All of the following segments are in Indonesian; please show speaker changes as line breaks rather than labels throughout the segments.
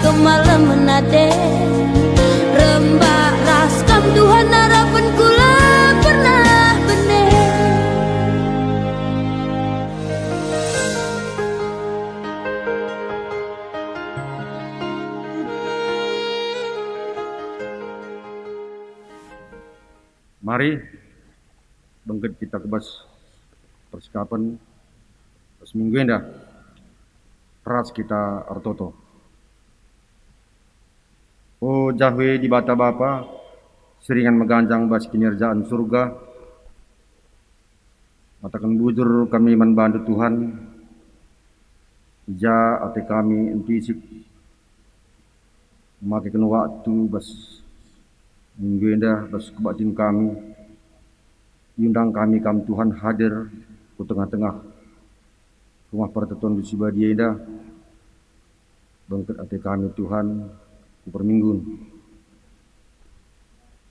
malam menade rembak raskam Tuhan harapan kula pernah bener.
Mari bangkit kita kebas persikapan seminggu indah ras kita artoto. Oh Jahwe di bata Bapa, seringan meganjang bas kinerjaan surga. Matakan bujur kami membantu Tuhan. Ja ate kami entisik memakai waktu bas minggu indah bas kebatin kami. Undang kami Tuhan hadir ke tengah-tengah rumah pertemuan di Sibadia indah. Bangkit ate kami Tuhan perminggu.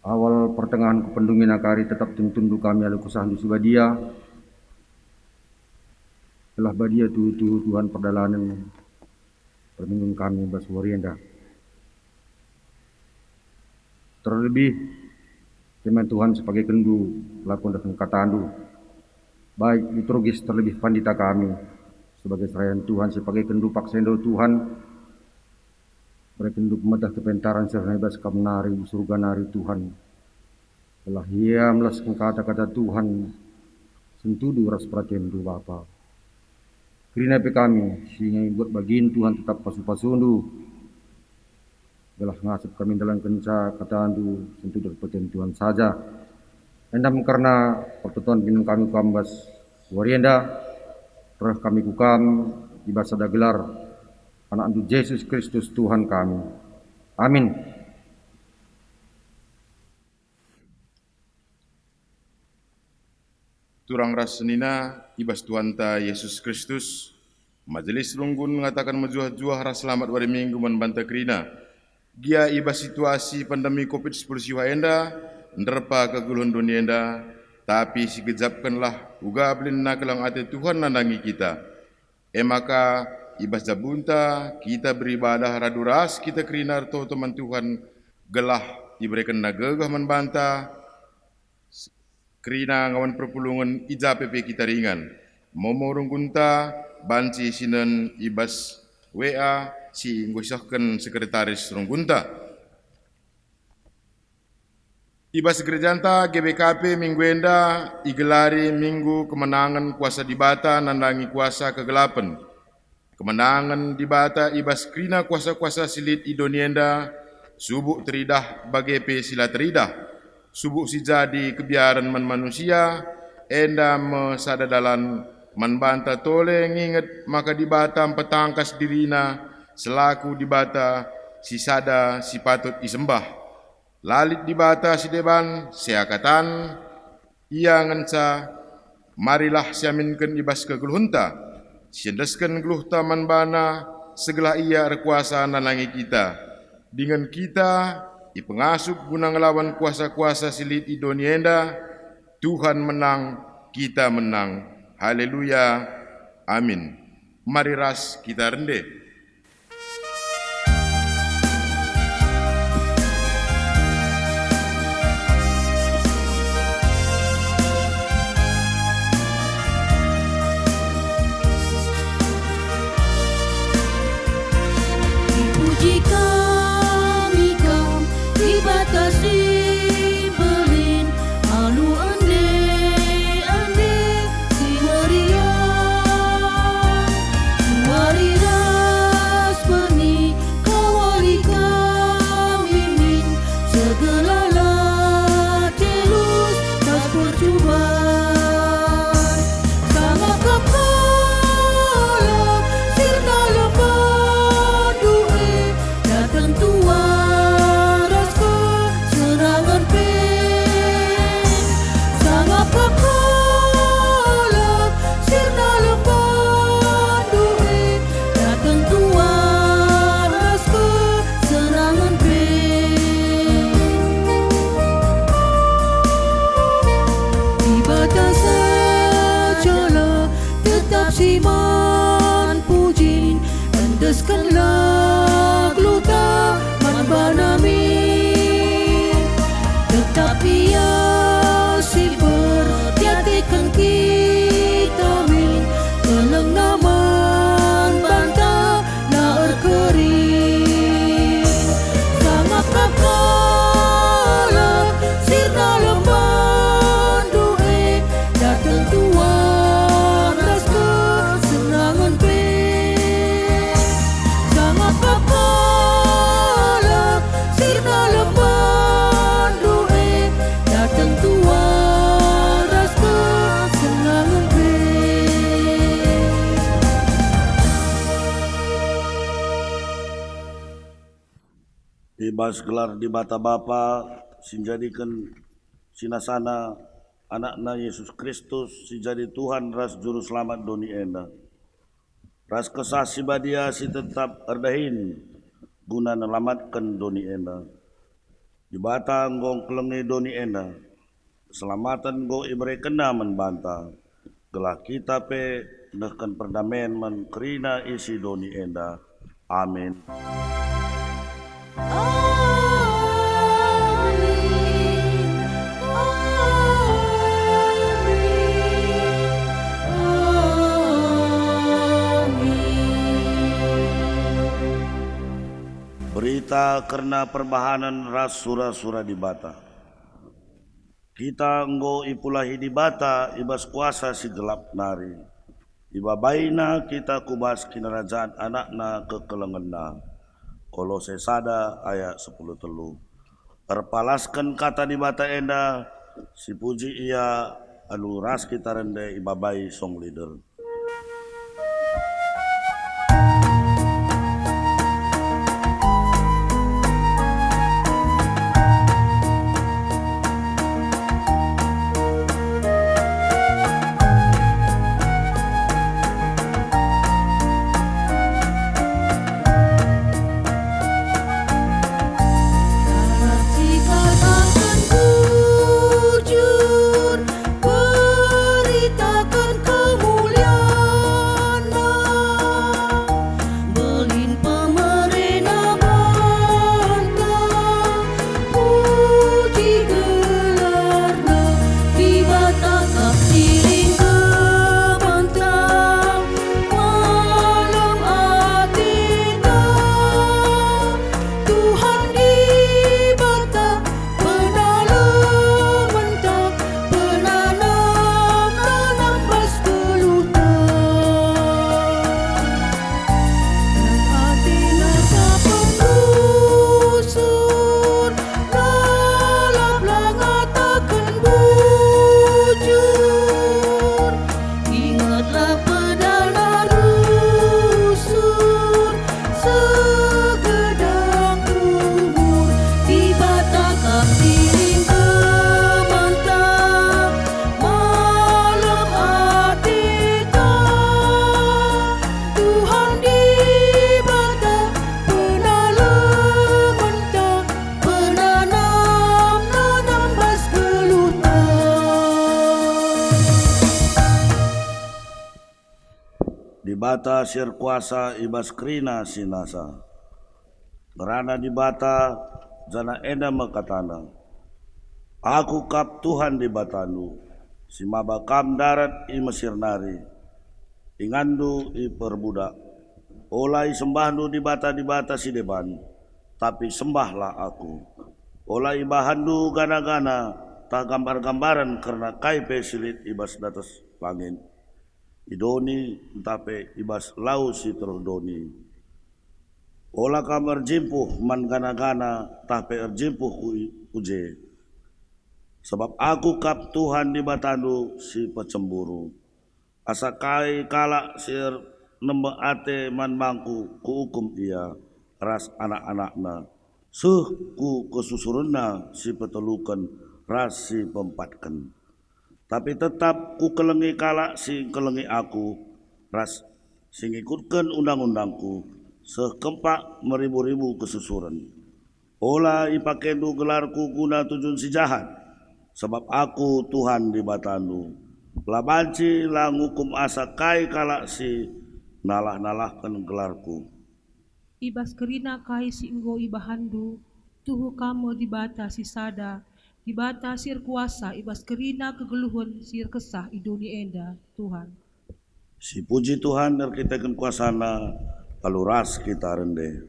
Awal pertengahan kependungin akari tetap tuntundu kami ala kusah di Sibadia. Telah badia Tuhan perdalanan perminggu kami bas warienda. Terlebih firman Tuhan sebagai kendu lakon dan katandu. Baik liturgis terlebih pandita kami sebagai serayan Tuhan sebagai kendu paksendo Tuhan. Mereka kenduk medah kepentaran serta bebas kamnari surga nari Tuhan. Telah ia melaskan kata-kata Tuhan sentudu ras perhatian du Bapa. Kirina pe kami sehingga buat bagian Tuhan tetap pasu-pasundu. Telah ngasap kami dalam kenca kata andu sentudu perhatian Tuhan saja. Endam karena pertutuan binung kami kambas warienda. Terus kami kukam di bahasa dagelar. Anak andu Yesus Kristus Tuhan kami. Amin.
Turang rasenina ibas Tuhan ta Yesus Kristus. Majelis runggun mengatakan mejuah-juah ras selamat pada minggu membanta kerina. Gia ibas situasi pandemi COVID-19 siwa enda, nerpa keguluhan dunia enda, tapi sikejapkanlah uga belin nakalang ate Tuhan nandangi kita. Maka ibas jabunta kita beribadah raduras kita krinar to teman Tuhan gelah diberikan nagegah membanta krina ngawan perpulungan ijapepe kita ringan momorong gunta banci sinen ibas WA si ngusahkan sekretaris runggunta ibas gerejanta GBKP minggu enda igelari minggu kemenangan kuasa dibata nandangi kuasa kegelapan. Kemenangan di bata ibas krina kuasa-kuasa silit idonienda, subuk teridah bagepe sila teridah, subuk si jadi kebiaran man manusia, enda mesadadalan man banta tole nginget maka di bata petangkas dirina, selaku di bata si sada si patut isembah. Lalit di bata si deban, seakatan, ia ngenca, marilah siaminkan ibas keguluhunta, siendeskan geluh taman bana segala ia rekuasa nalangi kita dengan kita ipengasup guna ngelawan kuasa-kuasa silit idonienda Tuhan menang kita menang haleluya amin. Mari ras kita rende.
Warira
Ibas gelar di bata Bapa, sinjadikan sinasana anakna Yesus Kristus, si jadi Tuhan ras juru selamat doni enda. Ras kesah si badia si tetap erdahin, guna nelamatkan doni enda. Di bata nggong kelengi doni enda, keselamatan go ibre kena membanta. Gelah kita pe nehkan perdamaian men kerina isi doni enda. Amin. Berita karena perbahanan ras sura-sura di bata. Kita enggo ipulahi di bata ibas kuasa si gelap nari. Ibabaina kita kubas kinarajaan anakna kekelengenna. Kolose sada ayat 10 telu. Terpalaskan kata di bata enda, si puji ia anu ras kita rende ibabai song leader. Bata sir kuasa ibas krina sinasa. Berana di bata jana enda makatana. Aku kap Tuhan di batanu. Si mabakam darat i Mesir nari. Ingandu i perbudak. Olai sembahnu di bata si deban. Tapi sembahlah aku. Olai bahandu gana-gana. Tak gambar-gambaran karena kaipe silit ibas datas langit. Idoni tape ibas lau si terus doni. Ola kamar jimpuh man gana-gana tape erjimpuh uje. Sebab aku kap Tuhan di batandu si pecemburu. Asa kai kalak sir nembe ate man mangku ku hukum ia ras anak-anakna. Suh ku kesusurunna si petelukan ras si pempatkan. Tapi tetap ku kelengi kalak si kelengi aku, ras sing ikutkan undang-undangku, sekempak meribu-ribu kesusuran. Ola ipakendu gelarku guna tujuan si jahat, sebab aku Tuhan di batandu. Labanci lah ngukum asa kai kalak si nalah-nalahkan gelarku.
Ibas kerina kai si enggo ibahandu, tuhu kamu di bata si sada, di bata sir kuasa ibas kerina kegeluhun sir kesah idoni enda Tuhan.
Si puji Tuhan nerkitakan kuasana kalau ras kita rende.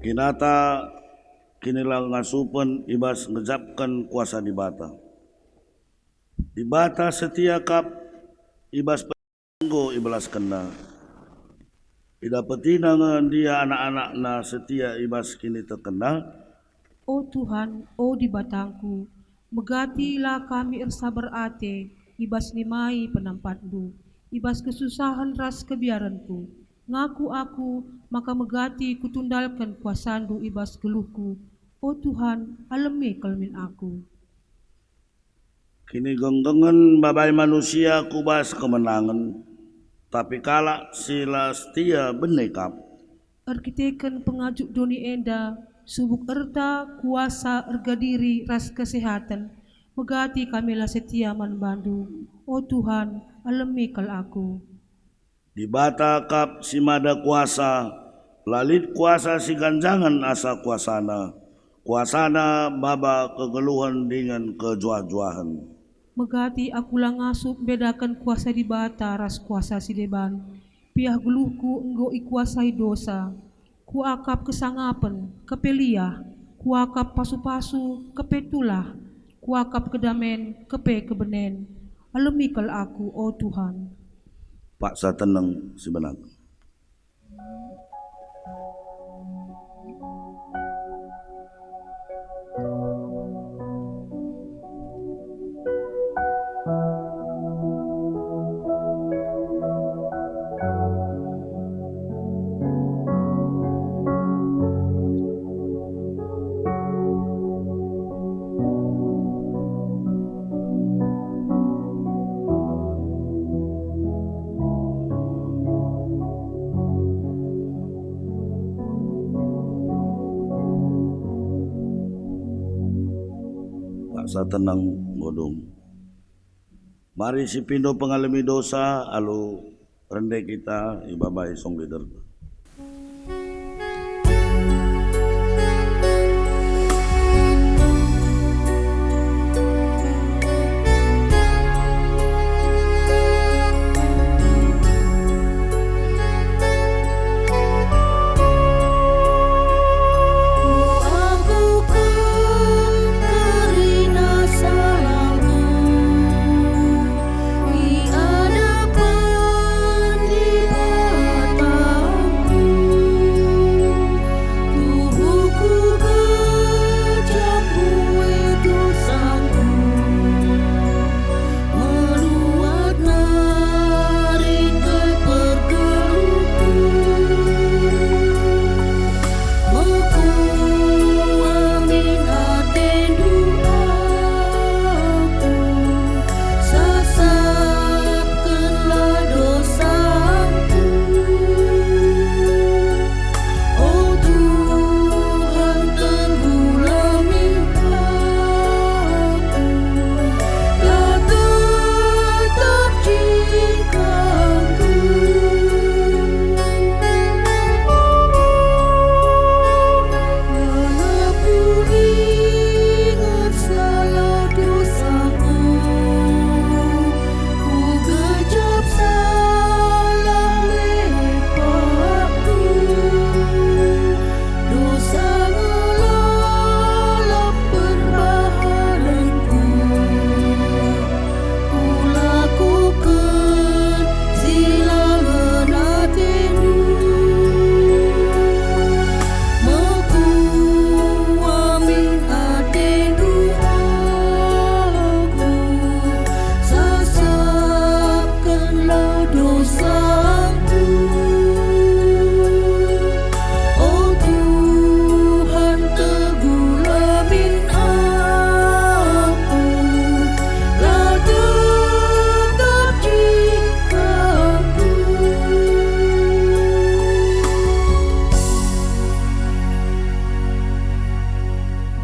Kinata kinilang ngasupen ibas ngejapkan kuasa di bata. Di bata setia kap ibas penggo ibalas kena. Ida petina ngan dia anak-anak na setia ibas kini terkena.
O Tuhan, o di batangku, megatilah kami ersa berate, ibas nimai penampandu, ibas kesusahan ras kebiaranku. Ngaku aku, maka megati kutundalkan kuasandu ibas geluhku. O Tuhan, alemi kelmin aku.
Kini genggengen babai manusia kubas kemenangan, tapi kalak sila setia benekap.
Arkiteken pengajuk doni enda, subuk erta kuasa erga diri ras kesehatan, megati kamilah setia manbandu. O Tuhan, alemi kal aku.
Di bata kap si mada kuasa, lalit kuasa si ganjangan asa kuasana. Kuasana baba kegeluhan dengan kejuah-juahan.
Megati aku lang ngasup bedakan kuasa di bata ras kuasa si deban. Piah geluhku enggo ikuasai dosa. Kuakap kesangapen, kepelia. Kuakap pasu-pasu, kepetulah. Kuakap kedamen, kepe kebenen. Alemikal aku, o Tuhan.
Pak sateneng sebenarnya. Sa tenang godong. Mari si pindo pengalami dosa alu rendah kita ibabai song leader.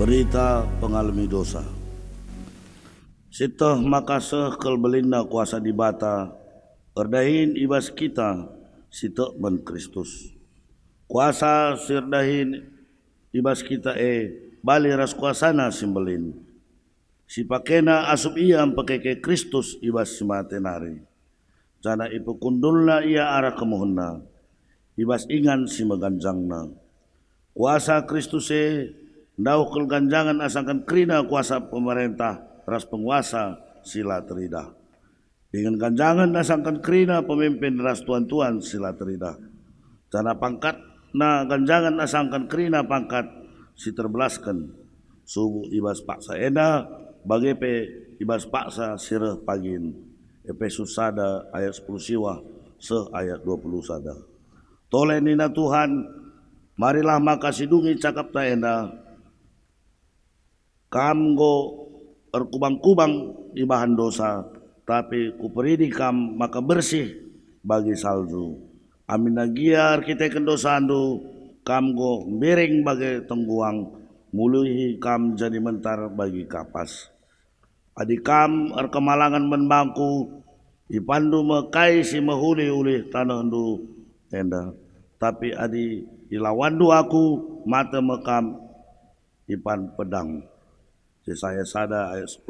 Berita pengalami dosa. Sitoh makaseh kel belinda kuasa di bata, erdahin ibas kita sitoh ben Kristus. Kuasa sirdahin ibas kita bali ras kuasana simbelin. Si pakena asup ia pakai ke Kristus ibas si matenari. Jana ipukundulna ia arah kemohonna. Ibas ingan si meganjangna. Kuasa Kristus ndau kelganjangan asangkan kerina kuasa pemerintah ras penguasa sila terida. Dengan ganjangan asangkan kerina pemimpin ras tuan-tuan sila terida. Jana pangkat na ganjangan asangkan kerina pangkat si terbelaskan. Subuh ibas paksa ena bagi pe ibas paksa sirah pagin. Efesus sada ayat 10 siwa se ayat 20 sada. Toleh nina Tuhan, marilah makasidungi cakap ta enda. Kamgo erkubang-kubang ibahan dosa, tapi kuperidi kam maka bersih bagi salju. Amin nagiar kita kendosandu, kamgo miring bagi tengguang, muluhi kam jadi mentar bagi kapas. Adi kam erkemalangan menbangku, ipandu mekai si mahuli-uli tanah ndu enda. Tapi adi ilawandu aku mata mekam ipan pedang. Yesaya sada ayat 10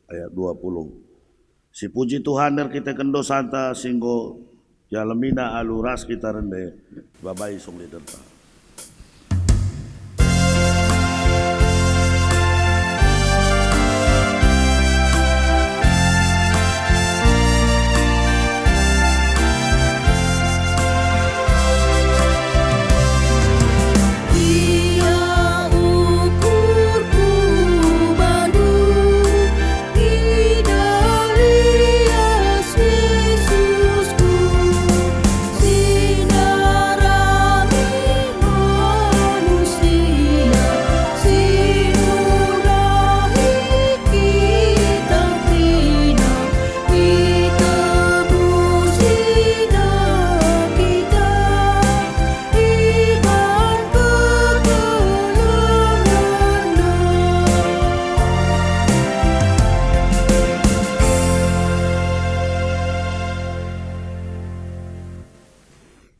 ayat 20. Si puji Tuhan der kita kendo santa singgo ya lemina aluras kita rende babai song liderta.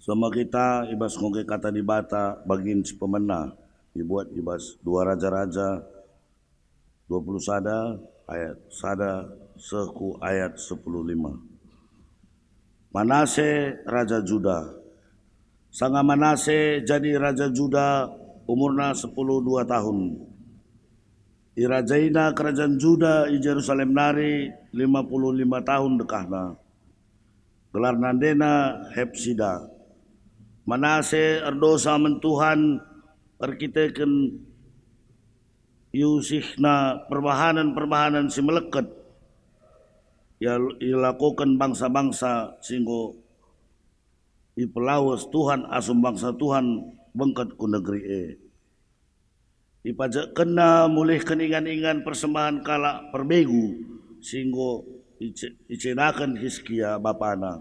Sama kita ibas ngoge kata di bata bagin si pemena dibuat ibas 2 Raja-Raja 20 sada ayat sada seku ayat 10:5. Manase Raja Juda. Sanga Manase jadi Raja Juda umurna 12 tahun. Irajaina kerajaan Juda i Jerusalem nari 55 tahun dekahna. Gelar nandena Hepsida. Manase erdosa mentuhan erkiteken yusihna perbahanan-perbahanan si melekat ya ilakukan bangsa-bangsa singgo ipelawas Tuhan asum bangsa Tuhan bengkat ku negeri ipajak kena mulih keningan-ingan persembahan kala perbegu singgo icenakan Hizkia bapana.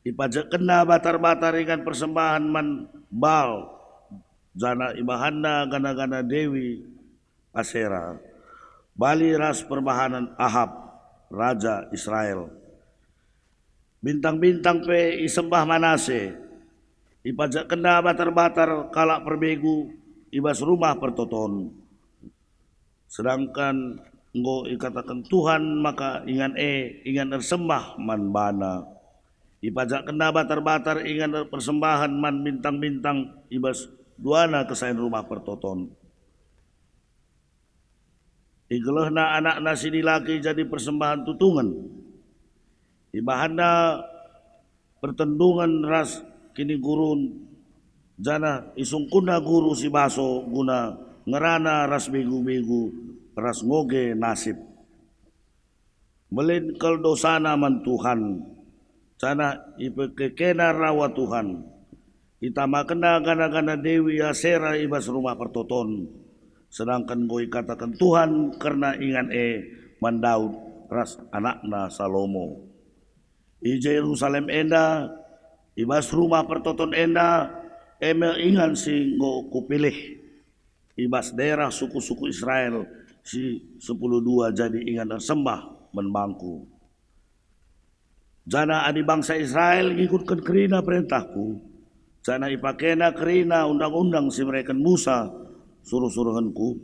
Ipajak kena batar-batar ikan persembahan man bal jana ibahanna gana-gana Dewi Asera bali ras perbahanan Ahab Raja Israel. Bintang-bintang pe isembah Manase ipajak kena batar-batar kalak perbegu ibas rumah pertoton. Sedangkan ngo ikatakan Tuhan maka ingan ersembah man bana. Ipajak kena batar-batar ingan persembahan man bintang-bintang ibas duana kesain rumah pertoton. Igelehna anak nasi dilaki jadi persembahan tutungan. Ibahana pertendungan ras kini gurun jana isungkuna guru si baso guna ngerana ras begu-begu ras ngoge nasib. Melin kel dosana man Tuhan. Sana ipekekena rawa Tuhan. Itama kena gana-gana Dewi Asera ibas rumah pertoton. Sedangkan goi katakan Tuhan karena ingan mandaud ras anakna Salomo. I Jerusalem enda ibas rumah pertoton enda emel ingan si ngo kupilih. Ibas daerah suku-suku Israel si 10:2 jadi ingan sembah menbangku. Jana adi bangsa Israel ngikutkan kerina perintahku. Jana ipakena kerina undang-undang si mereka Musa suruh-suruhanku.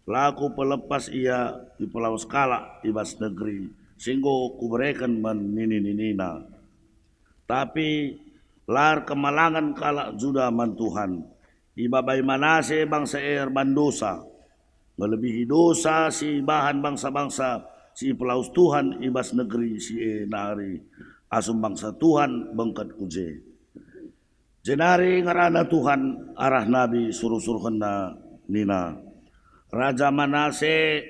Laku pelepas ia di pulau skala ibas negeri. Singgo kuberikan menini-ninina. Tapi lar kemalangan kalak Juda man Tuhan, ibabai Manase bangsa bandosa, melebihi dosa si bahan bangsa-bangsa, si pelaus Tuhan ibas negeri si nari, asum bangsa Tuhan bengkat kuje. Jenari ngarana Tuhan arah Nabi suruh-suruhan na nina. Raja Manase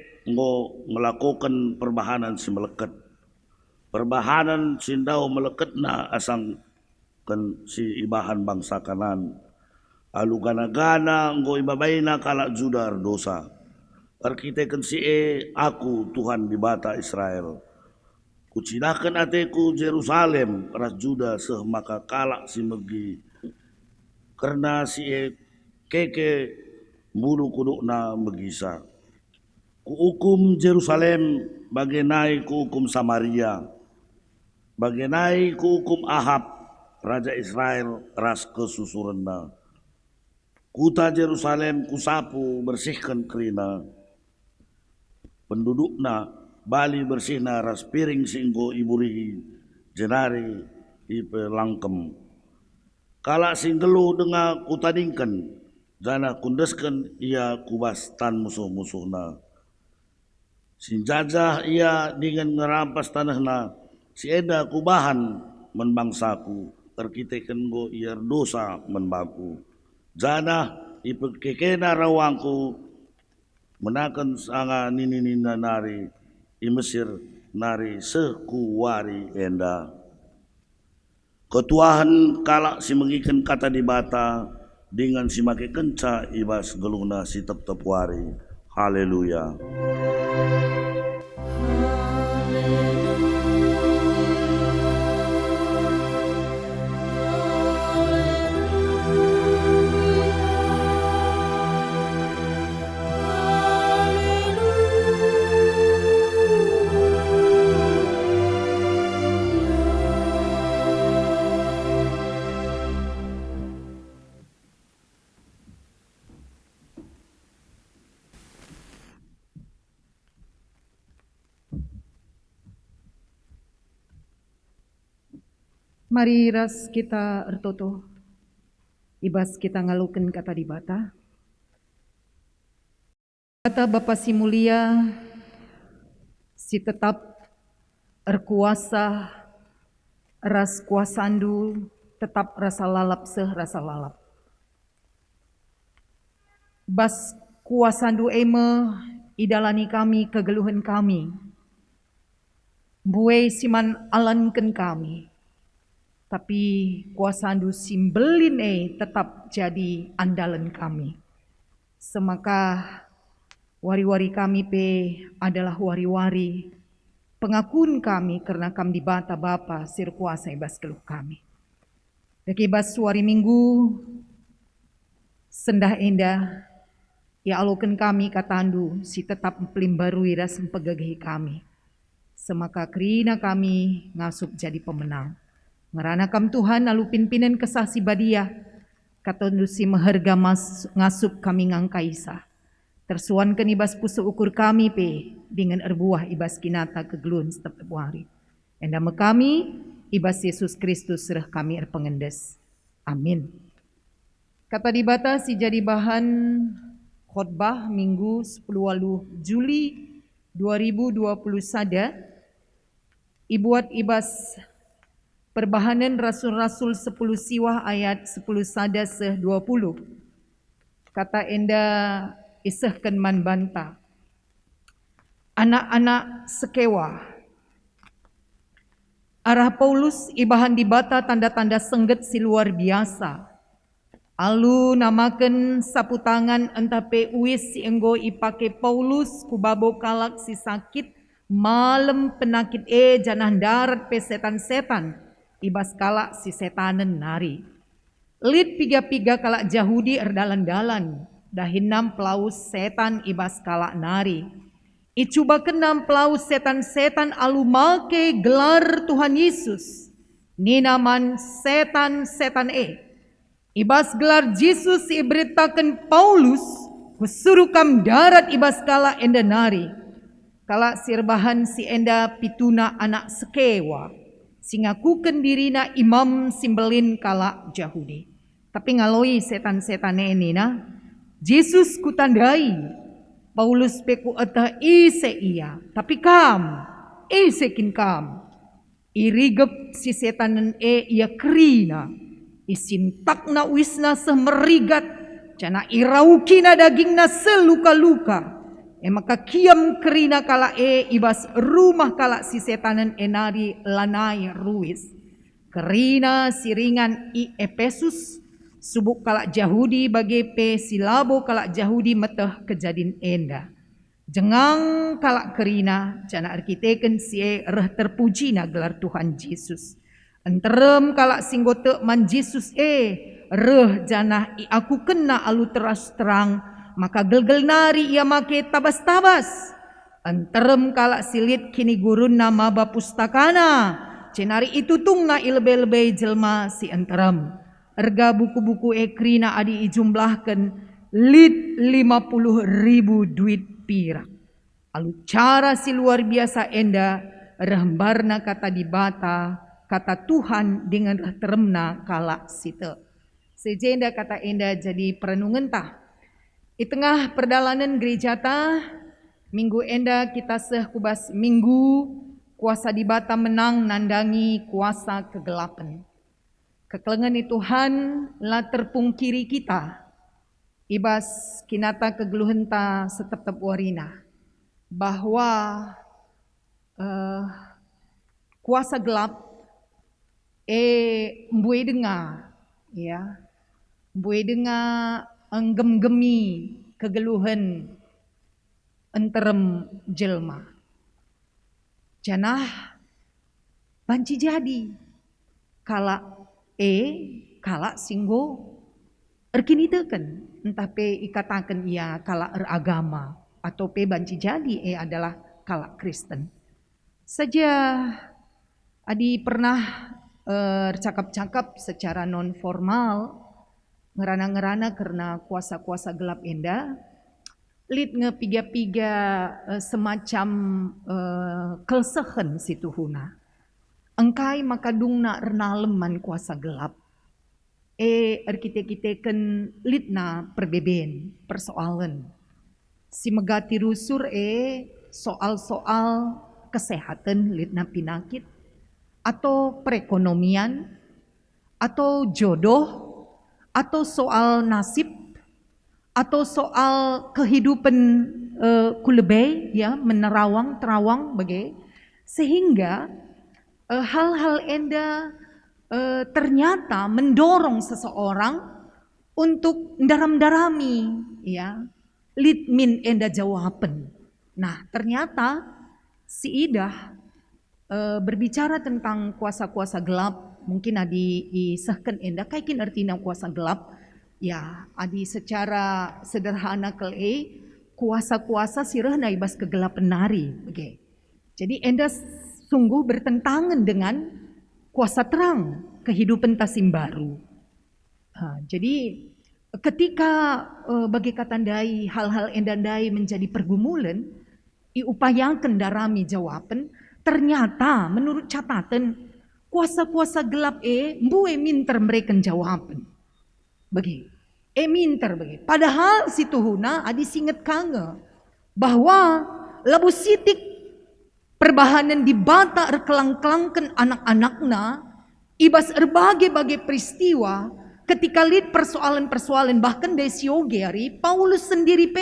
melakukan perbahanan si melekat. Perbahanan sindau melekat na asang kan si ibahan bangsa kanan. Alu gana-gana ibabayna kalak Juda dosa. Arkitekan si aku Tuhan di bata Israel. Kucinakan ateku Jerusalem ras Juda seh maka kalak si megi. Karena si keke bulu kuduk na megisa. Kuhukum Jerusalem bagenai kuhukum Samaria. Bagenai kuhukum Ahab raja Israel ras kesusuran na. Kuta Jerusalem kusapu bersihkan kerina. Penduduk na bali bersih na ras piring singgo iburihi jenari ipe langkem. Kala singgelu denga kutadingkan, jana kundeskan ia kubas tan musuh-musuhna. Sinjajah ia dengan ngerampas tanahna, si eda kubahan menbangsaku, terkitekan go ia dosa menbaku. Jana ipekekena rawangku, menakan sanga nini-nina nari, i Mesir nari sekuwari enda. Ketuahan kalak si mengikan kata di bata dengan si make kenca ibas geluna si tep-tep wari. Haleluya.
Mari ras kita ertoto, ibas kita ngalukan kata di bata. Kata Bapa si mulia, si tetap erkuasa, ras kuasandu, tetap rasa lalap seh rasa lalap. Bas kuasandu eme, idalani kami kegeluhan kami. Buai siman alanken kami. Tapi kuasandu simbelin tetap jadi andalan kami. Semaka wari-wari kami adalah wari-wari pengakuan kami karena kami dibata Bapa sir kuasa ibas keluh kami. Daki ibas wari minggu sendah endah ya alokan kami katandu si tetap pelimbarui ras pegagahi kami. Semaka kerina kami ngasup jadi pemenang. Ngeranakam Tuhan lalu pimpinan kesah si badia katondu si meherga ngasup kami ngangkaisa. Tersuan ken ibas pusu ukur kami dengan erbuah ibas kinata kegelun setiap hari. Endama kami ibas Yesus Kristus serah kami erpengendes. Amin. Kata dibata si jadi bahan khotbah Minggu 10 Juli 2020 sada. Ibuat ibas Perbahanan Rasul-Rasul 10 siwah ayat 10 sada seh 20. Kata enda isehkan man banta. Anak-anak sekewa. Arah Paulus ibahan dibata tanda-tanda sengget si luar biasa. Alu namakan sapu tangan entah uis si enggo ipake Paulus kubabo kalak si sakit malam penakit janah darat setan-setan. Ibas kalak si setanen nari. Lid piga-piga kalak Jahudi erdalan-dalan. Dahinam pelaus setan ibas kalak nari. Icuba kenam pelaus setan-setan alumake gelar Tuhan Yesus. Ninaman setan-setan Ibas gelar Yesus iberitakan Paulus. Kusurukam darat ibas kalak enda nari. Kalak sirbahan si enda pituna anak sekewa. singakuken dirina imam simbelin kala Yahudi. Tapi ngaloi setan-setan ini na, Yesus kutandai, Paulus peku eta ise iya, tapi kam, isekin kam, irigep si setanen ia krina, isintakna wisna semerigat, cana iraukina dagingna seluka-luka. Maka kiam kerina kala ibas rumah kala si setanen enari lanai ruis. Kerina siringan i Efesus subuk kala Yahudi bagi pe silabo kala Yahudi meteh kejadin enda. Jengang kala kerina cana arkiteken si reh terpuji na gelar Tuhan Yesus. Enterem kala singgote man Yesus reh jana i aku kena alu teras terang. Maka gelgel nari ia make tabas-tabas. Enterem kala silit kini gurun nama bapustakana. Cenari itu tungna ilbe-lebe jelma si enterem. Erga buku-buku ekrina adi ijumlahkan lit 50.000 duit pirak. Alu cara si luar biasa enda rembarna kata dibata kata Tuhan dengan teremna kala site. Sejenda kata enda jadi perenungan tah. Di tengah perjalanan gereja ta, minggu enda kita kubas minggu kuasa dibata menang nandangi kuasa kegelapan. Kekelengan Tuhan lah terpungkiri kita. Ibas kinata kegeluhenta setep warina. Bahwa kuasa gelap mbue dengar ya. Mbue dengar enggem-gemi kegeluhan enterem jelma. Janah banci jadi kala kala singgo erkiniteken entah pe ikatakan ia kala eragama atau pe banci jadi adalah kala Kristen. Saja adi pernah cakap-cakap secara non formal ngerana-ngerana karena kuasa-kuasa gelap enda lid ngepiga-piga semacam kelsehen situ huna engkai makadungna renaleman kuasa gelap arkite-kiteken lidna perbeben persoalan si megati rusur soal-soal kesehatan lidna pinakit atau perekonomian atau jodoh atau soal nasib, atau soal kehidupan kulebei, ya menerawang, terawang, bagai sehingga hal-hal enda ternyata mendorong seseorang untuk daram-darami, ya litmin enda jawaban. Nah ternyata si Ida berbicara tentang kuasa-kuasa gelap. Mungkin adi isahkan enda kaikin artina kuasa gelap ya adi secara sederhana kele kuasa-kuasa sirah naibas kegelapan nari okay. Jadi enda sungguh bertentangan dengan kuasa terang kehidupan tasim baru. Jadi ketika bagi katandai hal-hal endandai menjadi pergumulan iupayakan darami jawaban ternyata menurut catatan kuasa-kuasa gelap mbue minter mereka jawaban. Bagi minter bagi. Padahal si tuhuna adi singet kange bahwa labu sitik perbahanan di bata erkelang-kelangkan anak-anakna ibas erbagai-bagai peristiwa ketika lid persoalan-persoalan bahkan desioge hari Paulus sendiri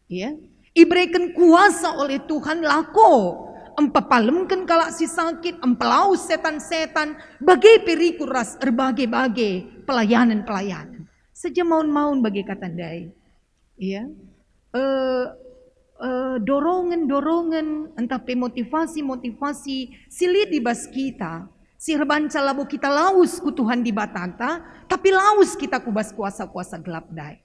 ya iberikan kuasa oleh Tuhan lako empapalemkan kalak si sakit, empelau setan-setan, bagai perikuras berbagai-bagai pelayanan-pelayanan. Saja maun-maun bagi katandai. Ya. Dorongan-dorongan, entah motivasi-motivasi, silit di bas kita. Si rebanca labu kita laus ku Tuhan di batanta, tapi laus kita kubas kuasa-kuasa gelap dai.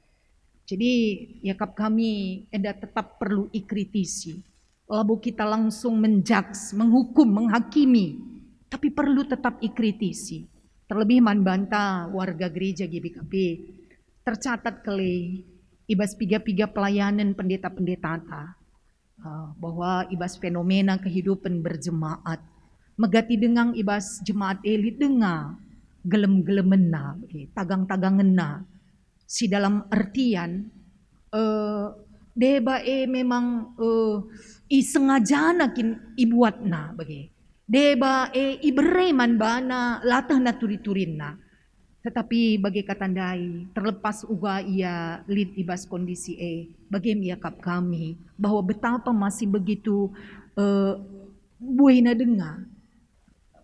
Jadi, yakap kami eda tetap perlu ikritisi. Lalu kita langsung menjudge, menghukum, menghakimi. Tapi perlu tetap ikritisi. Terlebih manbanta warga gereja GBKP. Tercatat kele ibas piga-piga pelayanan pendeta-pendeta bahwa ibas fenomena kehidupan berjemaat megati dengang ibas jemaat elit dengar gelem-gelemena, tagang-tagangena. Si dalam artian deba memang isengajana kin ibuatna bagi. Deba ibereman bana latah na turi-turinna. Tetapi bagi katandai terlepas uga ia lid ibas kondisi bagi miakap kami bahwa betapa masih begitu buena dengar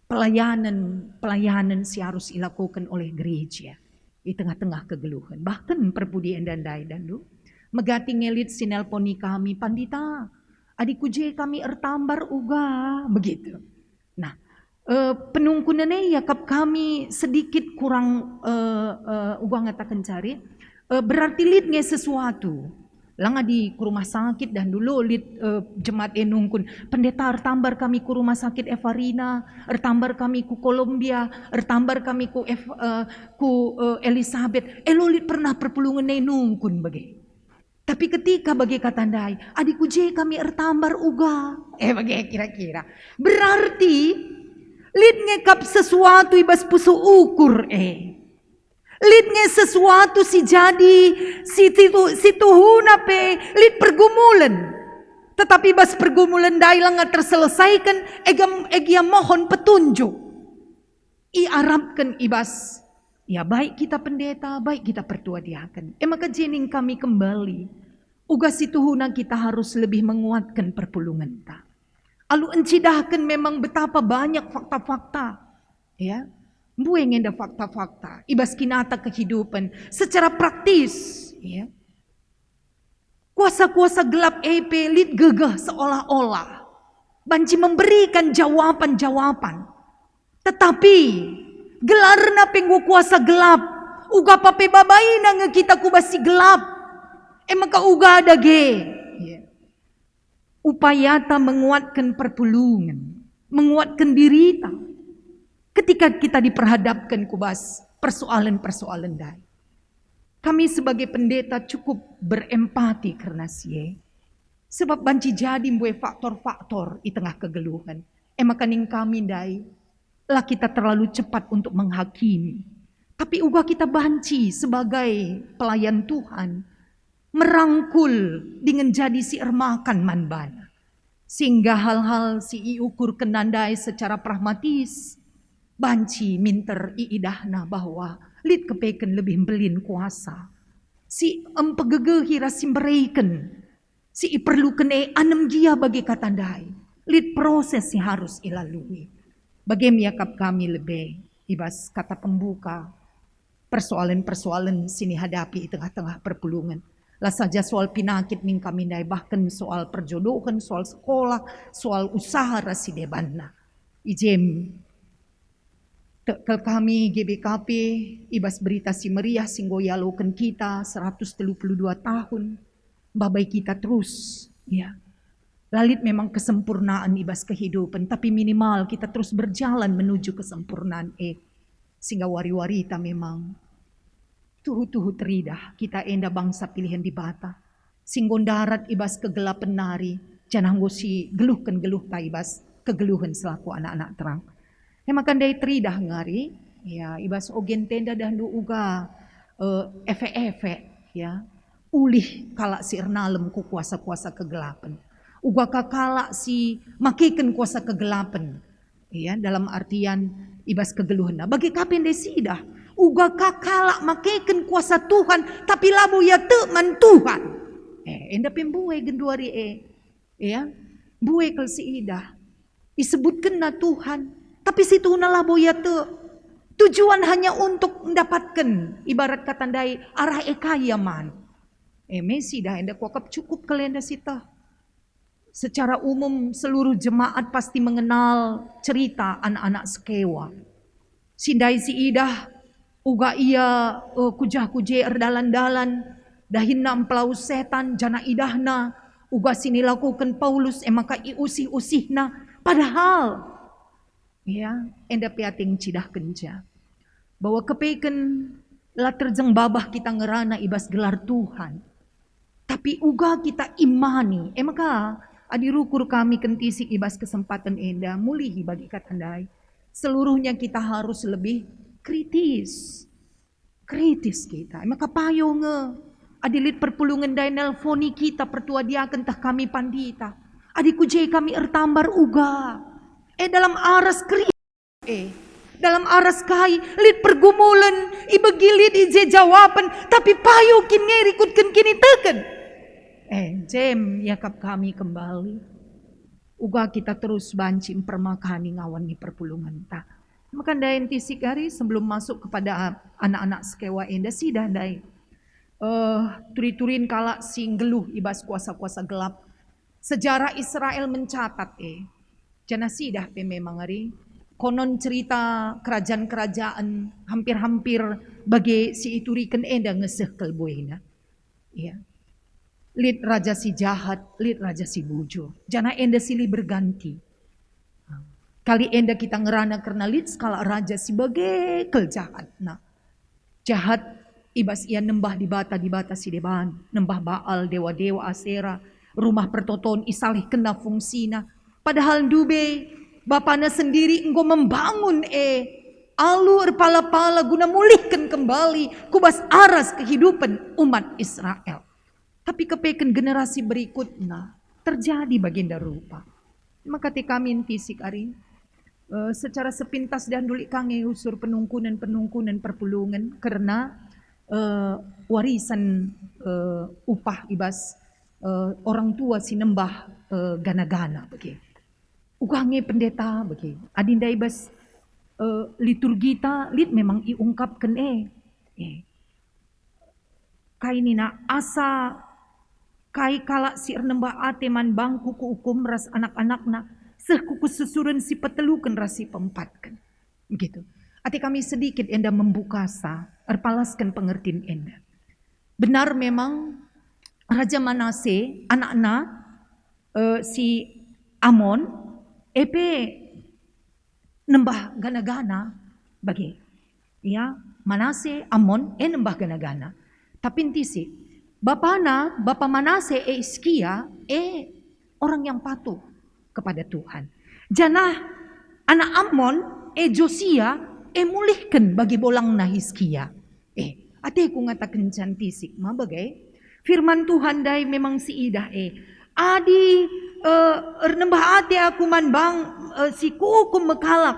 pelayanan si harus dilakukan oleh gereja di tengah-tengah kegeluhan. Bahkan perpudian dan dai dandu megati ngelit sinelponi kami pandita adikku je kami ertambar uga begitu. Nah, penungkunannya yakap kami sedikit kurang uga ngatakan cari berarti lid nge sesuatu langa di rumah sakit dan dulu lid jemaat nungkun pendeta ertambar kami ku rumah sakit Evarina, ertambar kami ku Kolombia, ertambar kami ku Elizabeth. Lid pernah perpulungan nungkun bagi. Tapi ketika bagi katandai, adikku je kami ertambar uga. Bagi kira-kira. Berarti lid ngekap sesuatu ibas pusu ukur lid nge sesuatu si jadi si tuhuna lid pergumulan. Tetapi bas pergumulan dai lang terselesaikan egia mohon petunjuk. Iarapkan ibas ya baik kita pendeta, baik kita pertua diaken. Maka jening kami kembali. Uga si tuhuna kita harus lebih menguatkan perpulungan ta. Alu encidahkan memang betapa banyak fakta-fakta. Ya. Bueng ngenda fakta-fakta. Ibas kinata kehidupan secara praktis. Ya. Kuasa-kuasa gelap lid gegah seolah-olah. Banci memberikan jawaban-jawaban. Tetapi gelarna penggu kuasa gelap. Uga pape babaina nge kita kubasi gelap. Maka uga ada upayata menguatkan perpulungan. Menguatkan diri ta. Ketika kita diperhadapkan kubas persoalan-persoalan dai. Kami sebagai pendeta cukup berempati karena sebab banci jadi mbue faktor-faktor di tengah kegeluhan. Maka ning kami dai lah kita terlalu cepat untuk menghakimi. Tapi uga kita banci sebagai pelayan Tuhan merangkul dengan jadi si ermakan manbana. Sehingga hal-hal si iukur kenandai secara pragmatis banci minter iidahna bahwa lid kepeken lebih belin kuasa. Si empegege rasim bereiken. Si iperlukan anem gia bagi katandai. Lid proses si harus ilalui. Bagi miakap kami lebih ibas kata pembuka persoalan-persoalan sini hadapi di tengah-tengah perpulungan. Lah saja soal pinakit ning kami dai bahkan soal perjodohan, soal sekolah, soal usaha rasidebanna. Ijem tekel kami GBKP ibas berita si meriah singgo yaloken kita 132 tahun. Babai kita terus ya. Lalit memang kesempurnaan ibas kehidupan, tapi minimal kita terus berjalan menuju kesempurnaan sehingga wari-wari kita memang tuhu-tuhu teridah kita enda bangsa pilihan di bata. Singgon darat ibas kegelapan nari, jangan si geluhkan geluh ta ibas kegeluhan selaku anak-anak terang. Makan dari teridah ngari, ya ibas ogen tenda dahdu uga efek-efek ya ulih kalak si ernalem ku kuasa-kuasa kegelapan. Uga kakala si makikan kuasa kegelapan. Ya, dalam artian ibas kegeluhan. Bagi kapan desidah. Uga kakala makikan kuasa Tuhan. Tapi labu ya teman Tuhan. Enda pembuai genduari Ya. Buai kal si idah. Disebutkan na Tuhan. Tapi si Tuhan labu ya tujuan hanya untuk mendapatkan. Ibarat katandai arah ekayaman. Mesi dah enda kuakap cukup kalenda sita. Secara umum seluruh jemaat pasti mengenal cerita anak-anak Sekewa. Sindai si idah uga ia kujah-kuje erdalan-dalan dahinna emplau setan jana idahna uga sini lakukan Paulus maka iusih-usihna padahal ya enda piating cidah kenja bahwa kepeken lah terjeng babah kita ngerana ibas gelar Tuhan. Tapi uga kita imani maka Adi rukur kami kentisik ibas kesempatan enda mulihi bagi katandai. Seluruhnya kita harus lebih kritis. Kritis kita. Maka payo nge. Adilit perpulungan dai nelfoni kita pertua dia tah kami pandita. Adi kujai kami ertambar uga. Dalam aras kritis. Dalam aras kai lit pergumulan ibegilit ije jawaban tapi payo kin ngerikutkan kini teken. Jem yakap kami kembali. Uga kita terus banci permakani ngawan di perpulungan ta. Maka dain tisik hari sebelum masuk kepada anak-anak sekewa enda sidah dai. Turi-turin kala sing geluh ibas kuasa-kuasa gelap. Sejarah Israel mencatat jana sidah pe memang hari. Konon cerita kerajaan-kerajaan hampir-hampir bagi si ituriken enda ngeseh kelboina. Ya. Lid raja si jahat, lid raja si bujur. Jana enda silih berganti. Kali enda kita ngerana karena lid skala raja si bagai kel jahat. Nah, jahat ibas ia nembah di bata si deban, nembah Baal, dewa-dewa Asera, rumah pertoton isalih kena fungsina. Padahal dube bapana sendiri engkau membangun alur pala-pala guna mulihkan kembali kubas aras kehidupan umat Israel. Tapi kepeken generasi berikutnya terjadi baginda rupa. Maka kami tisik ari secara sepintas dan dulik kange usur penungkunan perpulungan karena warisan upah ibas orang tua sinembah gana-gana bagi. Ugange pendeta bagi. Adinda ibas liturgita lit memang iungkapkan kainina asa kai kala si ernembah ateman bangku ku hukum ras anak-anakna seh kuku susuran si petelukan rasi pempatkan. Begitu. Ati kami sedikit enda membuka erpalaskan pengertian enda. Benar memang Raja Manase anak-anak si Amon nembah gana-gana bagi. Ya, Manase Amon nembah gana-gana. Tapi intisi Bapa Manase Iskia orang yang patuh kepada Tuhan. Janah anak Amon Josia mulihkan bagi bolang na Hiskia. Ate ku ngatakan cantisik ma bagai firman Tuhan dai memang si idah adi ernembah ate aku man bang si kukum mekalak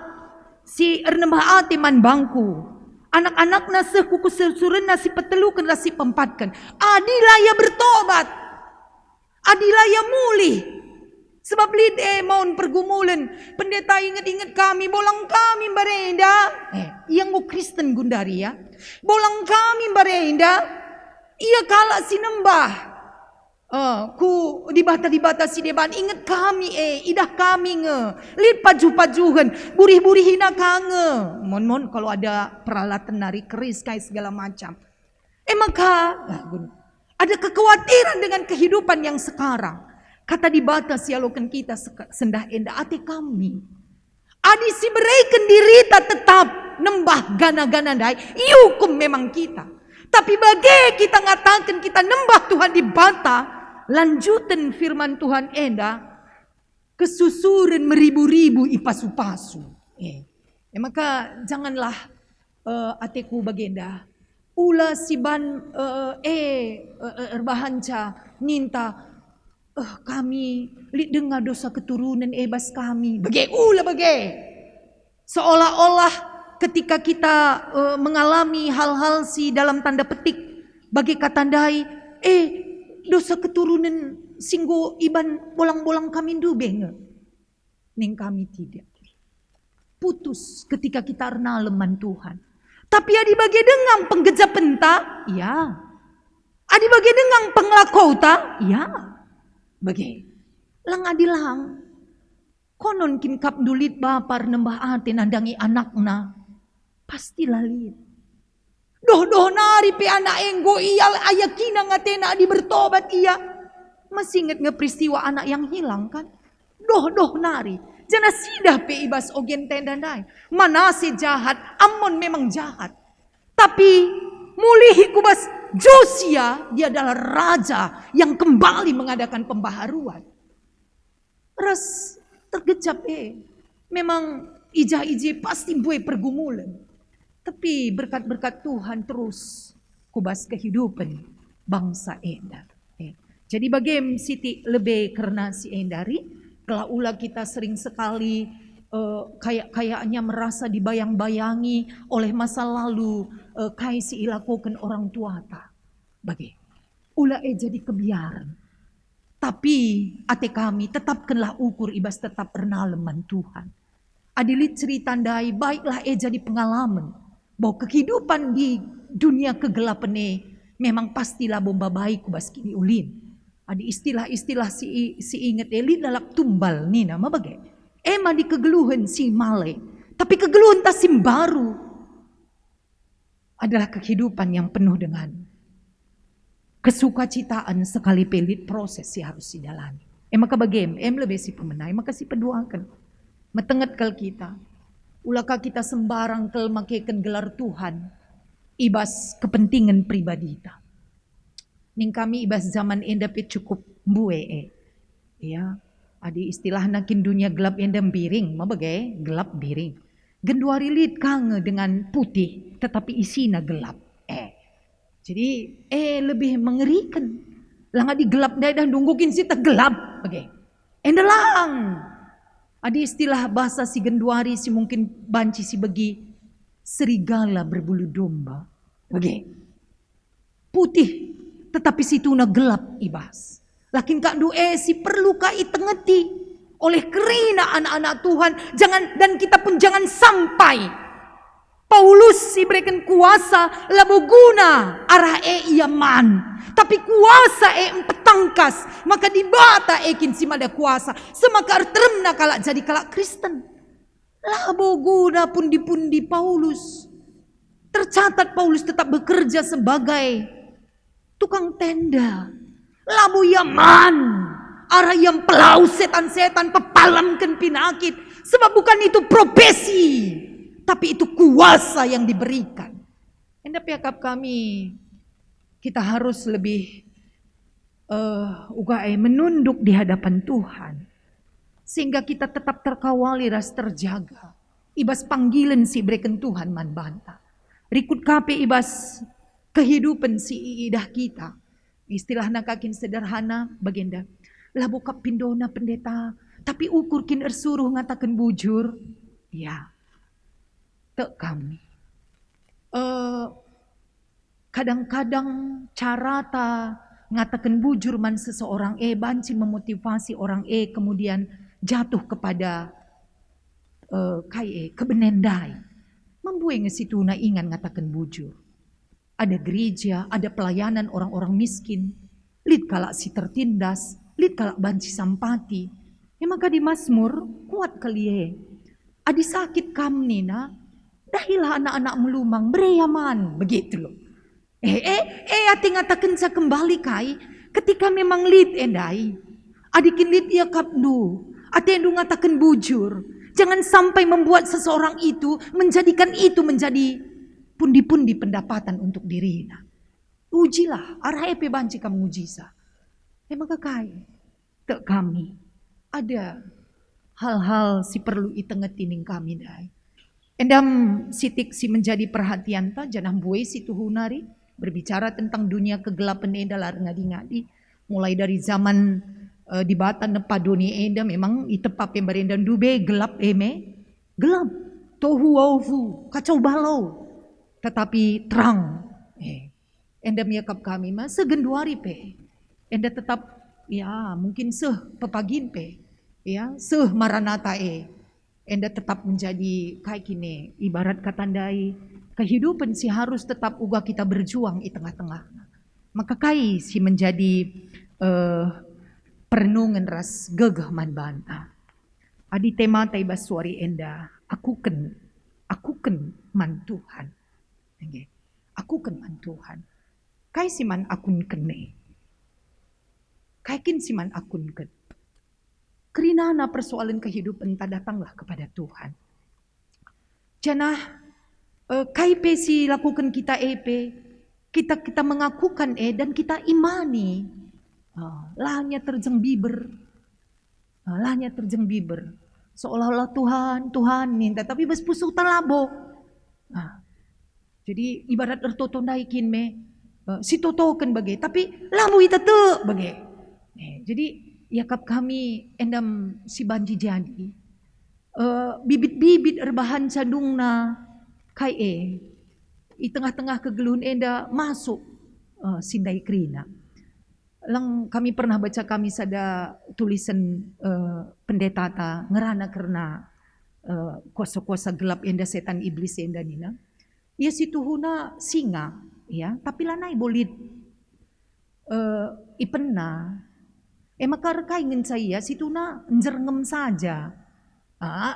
si ernembah ate man bangku. Anak-anak naseh kuku sesuren nasi petelukan nasi pempatkan. Adilaya bertobat. Adilaya mulih. Sebab lid maun pergumulan. Pendeta ingat-ingat kami. Bolang kami barenda. Yang ku Kristen gundari ya. Bolang kami barenda. Ia kala sinembah. Ku di bata si deban ingat kami idah kami lid paju-pajuhan burih-burih hina kange mon kalau ada peralatan nari keris kayak segala macam maka ada kekhawatiran dengan kehidupan yang sekarang kata di bata sialokan kita sendah enda ate kami adi si bereken dirita tetap nembah gana-gana dai iukum memang kita tapi bagai kita ngatakan kita nembah Tuhan di bata lanjutan firman Tuhan enda kesusuran meribu-ribu ipasu-pasu. Maka janganlah ateku bagenda ula siban erbahanca ninta kami dengar dosa keturunan bas kami bagai seolah-olah ketika kita mengalami hal-hal si dalam tanda petik bagi katandai dosa keturunan singgo iban bolang-bolang kami dubeng. Ning kami tidak. Putus ketika kita arna leman Tuhan. Tapi adi bagi dengang penggeja penta, ya. Adi bagi dengang penglakau ta, ya. Bagi. Lang adilang. Konon kin kap dulit bapar nembah ate nandangi anakna. Pasti lalit. Doh nari pe anak enggo iya ayakina ngatena di bertobat iya. Masih inget peristiwa anak yang hilang kan? Doh nari. Jana sidah pe ibas ogen tendandai. Manase jahat, Amon memang jahat. Tapi mulihi kubas Josia dia adalah raja yang kembali mengadakan pembaharuan. ras tergejap memang ija-iji pasti buai pergumulan. Tapi berkat-berkat Tuhan terus kubas kehidupan bangsa Enda. Jadi bagaimana Siti lebih karena si Endari, kalau ulah kita sering sekali kayaknya merasa dibayang-bayangi oleh masa lalu, kayak si ilakukan orang tua ta. Bagi ulah jadi kebiaran. Tapi ate kami tetapkanlah ukur ibas tetap pernalaman Tuhan. Adilit cerita tandai baiklah jadi pengalaman bahwa kehidupan di dunia kegelapan memang pastilah bomba baik kubas kini ulin. Adi istilah-istilah si inget elin lalak tumbal nih nama bagai. Emang di kegeluhan si male. Tapi kegeluhan tasim baru adalah kehidupan yang penuh dengan kesukacitaan sekali pelit proses si harus dijalani. Maka bagaimana? Lebih si pemenai, maka si peduakan. Metenget kal kita. Ulakah kita sembarang kel makaikan gelar Tuhan. Ibas kepentingan pribadi kita. Ning kami ibas zaman endape cukup mbue ya. Adi istilah nakin dunia gelap endam biring, mabagai gelap biring. Genduari lid kange dengan putih, tetapi isinya gelap. Jadi lebih mengerikan. Lang adi gelap dah nunggukin si gelap, bagai. Endalang. Adi istilah bahasa si genduari si mungkin banci si bagi serigala berbulu domba, bagai. Putih, tetapi situ na gelap ibas. Lakin kak si perlu kak itengeti oleh kerina anak-anak Tuhan dan kita pun jangan sampai Paulus si berikan kuasa labu guna arah iaman tapi kuasa empetangkas maka dibata ekin si mada kuasa semakar teremna kalak jadi kalak Kristen labu guna pundi-pundi Paulus tercatat Paulus tetap bekerja sebagai tukang tenda. Labu Yaman, arah yang pelau setan-setan pepalamkan penyakit. Sebab bukan itu profesi, tapi itu kuasa yang diberikan. Endap yakap kami, kita harus lebih menunduk di hadapan Tuhan. Sehingga kita tetap terkawali ras terjaga. Ibas panggilan si berikan Tuhan man banta. Rikut kape ibas kehidupan si idah kita. Istilah nakakin sederhana bagenda. Lah buka pindona pendeta. Tapi ukur kin ersuruh ngatakan bujur. Ya. Tek kami. Kadang-kadang cara ta ngatakan bujur man seseorang banci memotivasi orang kemudian jatuh kepada kebenendai. Membuai ngesitu na ingan ngatakan bujur. Ada gereja, ada pelayanan orang-orang miskin. Lid kalak si tertindas, lid kalak banci sampati. Maka di Mazmur kuat kali adi sakit kam nina, dahilah anak-anak melumang bereyaman. Begitu loh. Ati ngatakan sa kembali kai, ketika memang lid endai. Adikin lid ia kapdu, ati endu ngatakan bujur. Jangan sampai membuat seseorang itu, menjadikan itu menjadi pundi-pundi pendapatan untuk dirinya. Ujilah, arah epe banci kamu ujisa. Maka kai, tak kami. Ada hal-hal si perlu itengetining kami dai. Endam sitik si menjadi perhatian ta, janah buai si tuhunari. Berbicara tentang dunia kegelapan enda lar ngadi-ngadi. Mulai dari zaman di batan nepadoni enda memang itepap yang berendan dube gelap gelap. Tohu waufu, kacau balau. Tetapi terang. Enda miyakap kami mas segenduari pe. Enda tetap ya mungkin pepagin pe. Ya maranata Enda tetap menjadi kayak gini. Ibarat katandai kehidupan si harus tetap uga kita berjuang di tengah-tengah. Maka kai si menjadi perenungan ras gegah man banta. Adi tema taibas suari enda. Akuken man Tuhan. Aku man Tuhan. Kai siman akun kene. Kai kin siman akun ken. Kerinana persoalan kehidupan tak datanglah kepada Tuhan. Janah kai pe si lakukan kita kita mengakukan dan kita imani. Lahnya terjeng biber. Lahnya terjeng biber. Seolah-olah Tuhan minta, tapi bes pusuk talabo. Jadi ibarat ertoto naikin me, si totoken bagai, tapi lamu ita te bagai. Jadi yakap kami endam si banji jadi, bibit-bibit erbahan sadungna kai i tengah-tengah kegeluhan enda masuk sindai krina. Lang kami pernah baca kami sada tulisan pendeta ta ngerana karena kuasa-kuasa gelap enda setan iblis enda nina. Ya si tuhuna singa, ya, tapi lanai bolit ipena. Maka kaingin saya si tuna njerngem saja.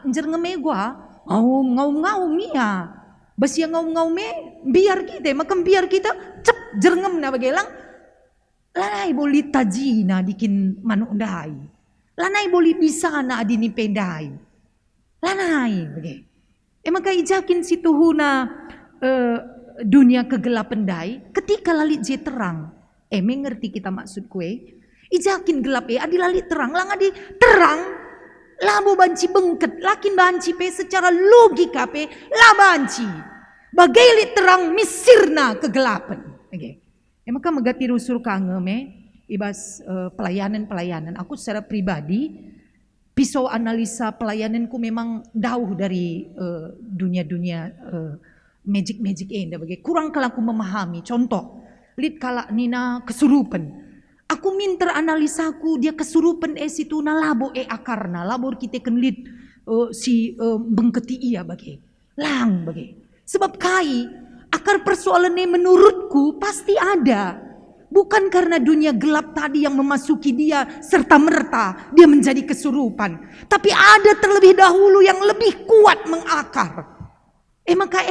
Njerngem gua ngaum ya. Basi ngaum me biar kita, maka biar kita cep jerngem na bagelang. Lanai bolit tajina dikin manundai. Lanai bolit bisa na adini pendai. Lanai bage. Maka ijakin si tuhuna dunia kegelapan dai ketika lalit je terang. Mengerti kita maksud kue? Ijakin gelap adi lalit terang, lang adi terang, labu banci bengket, lakin banci pe secara logika pe la banci. Bagai lit terang misirna kegelapan. Okay. Maka megati rusul kangeme ibas pelayanan. Aku secara pribadi pisau analisa pelayananku memang jauh dari dunia-dunia magic enda bagai kurang kalau aku memahami. Contoh, lid kala nina kesurupan. Aku minta analisaku dia kesurupan situ na labo akarna labor kita ken lid si bengketi iya bagai. Lang bagai. Sebab kai akar persoalannya menurutku pasti ada. Bukan karena dunia gelap tadi yang memasuki dia serta merta dia menjadi kesurupan. Tapi ada terlebih dahulu yang lebih kuat mengakar. Maka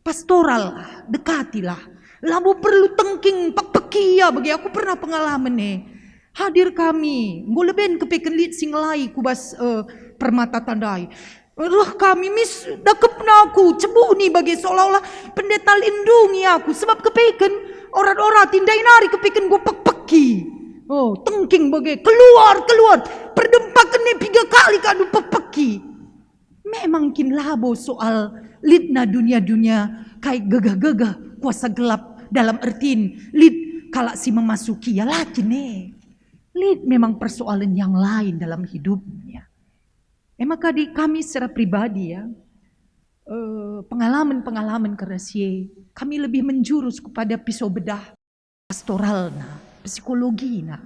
pastoral dekatilah. Labu perlu tengking pak pekia bagi aku pernah pengalaman hadir kami ngoleben kepeken lit singlai kubas permata tandai. Kami mis dakep naku cebu nih bagi seolah-olah pendeta lindungi aku sebab kepeken orang-orang tindai nari kepeken gue peki. Tengking bagi keluar perdempakan nih 3 kali kadu peki. Memang kin labo soal lidna dunia kayak gegah-gegah kuasa gelap dalam artiin lid kalau si memasuki ya laki lid memang persoalan yang lain dalam hidupnya. Maka di kami secara pribadi ya pengalaman kerasiye kami lebih menjurus kepada pisau bedah pastoralna, psikologina.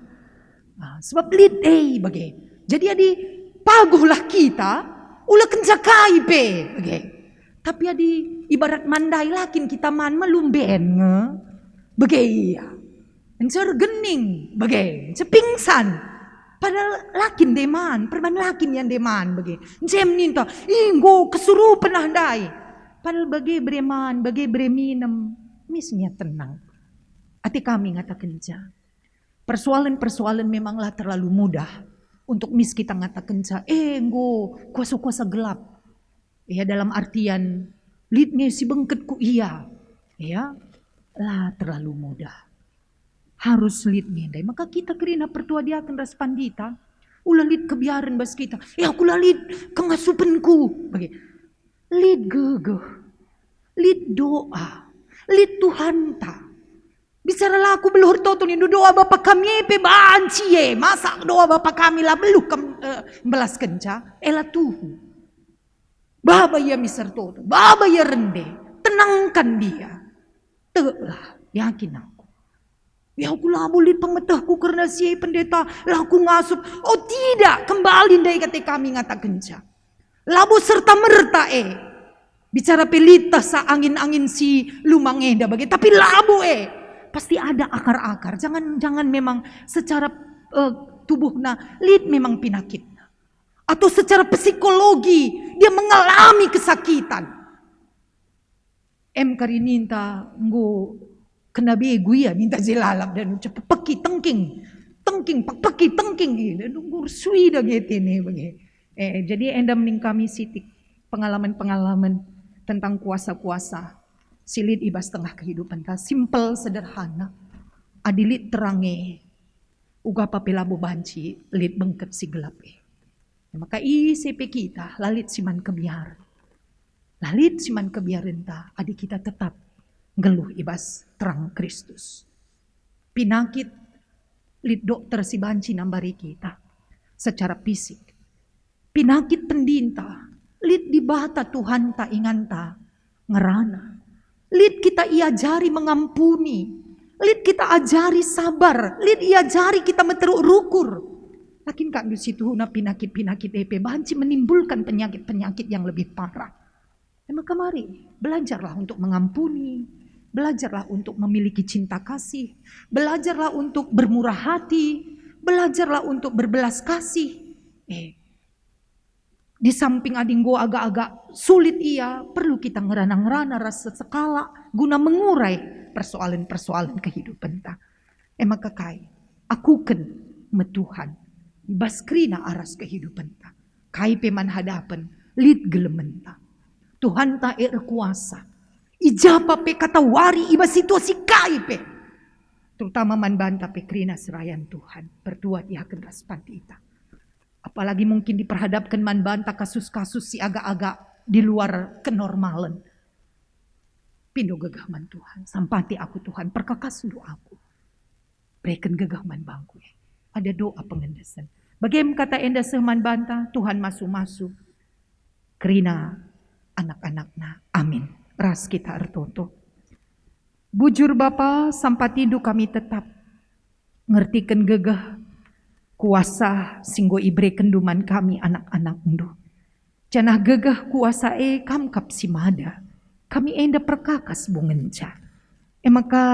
Sebab lid bagai. Jadi adi paguhlah kita ulah kencakai pe bagai. Tapi adi ibarat mandai lakin kita man melumben bagai ya. Encer gening bagai, pingsan. Padahal lakin deman, perban lakin yang deman bagai. Jem ninta, inggo kesurupan handai. Padahal bagai breman, bagai breminem, misnya tenang. Ati kami ngatakan ja. Persoalan memanglah terlalu mudah untuk mis kita ngatakan ja. Enggo kuasa-kuasa gelap. Ya dalam artian lidnya si bengketku iya. Ya lah terlalu mudah. Harus lidnya dai. Maka kita kerina pertua dia akan ras pandita. Ulah lid kebiaran bas kita. Aku lah lid kengasupanku. Bagi. Lid gegeh. Lid doa. Lid Tuhan ta. Bicara lah aku beluhur toto ni doa Bapa kami pe banci masa doa Bapa kami lah beluh belas kenca. Ela tuhu. Baba ya misar toto, baba ya rende, tenangkan dia. Telah, yakin aku. Ya aku lah boleh pemetahku karena si pendeta, laku ngasup. Oh tidak, kembali dari kata kami ngatakan ja. Labu serta merta bicara pelita sa angin-angin si lumang eda bagai. Tapi labu pasti ada akar-akar. Jangan memang secara tubuhna lid memang pinakit. Atau secara psikologi dia mengalami kesakitan. Karininta nggo kena begu ya ninta jelalap dan ucap peki tengking peki tengking gitu nggur suida gitu nih bagi. Jadi endam ning kami sitik pengalaman-pengalaman tentang kuasa-kuasa silit ibas tengah kehidupan ta simpel sederhana adilit terange uga papelabu banci lit bengkep si gelap maka sepe kita lalit siman kebiar. Lalit siman kebiar renta adik kita tetap geluh ibas terang Kristus. Pinakit lit dokter si banci nambari kita secara fisik. Pinakit pendinta lit dibata Tuhan ta inganta ngerana. Lit kita iajari mengampuni. Lit kita ajari sabar. Lit iajari kita meteruk rukur. Lakin kak di situ na penyakit-penyakit banci menimbulkan penyakit-penyakit yang lebih parah. Maka mari belajarlah untuk mengampuni, belajarlah untuk memiliki cinta kasih, belajarlah untuk bermurah hati, belajarlah untuk berbelas kasih. Di samping adinggo agak-agak sulit perlu kita ngerana-ngerana rasa sekala guna mengurai persoalan-persoalan kehidupan ta. Maka kai akuken metuhan baskrina aras kehidupan ta. Kai peman hadapan lid gelementa. Tuhan ta kuasa. Ijapa pe kata wari iba situasi kai pe. Terutama man banta pe krina serayan Tuhan. Bertuah dia akan raspanti ita. Apalagi mungkin diperhadapkan man banta kasus-kasus si agak-agak di luar kenormalan. Pindo gegah man Tuhan. Sampati aku Tuhan. Perkakas doaku. Berikan gegah man bangku. Ada doa pengendesan. Bagaimana kata enda sehman banta, Tuhan masuk-masuk. Kerina anak-anakna. Amin. Ras kita ertoto. Bujur Bapa, sampatidu kami tetap ngertikan gegah kuasa singgo ibre kenduman kami anak-anak endo. Janah gegah kuasa kamkap simada. Kami enda perkakas bungenca. Maka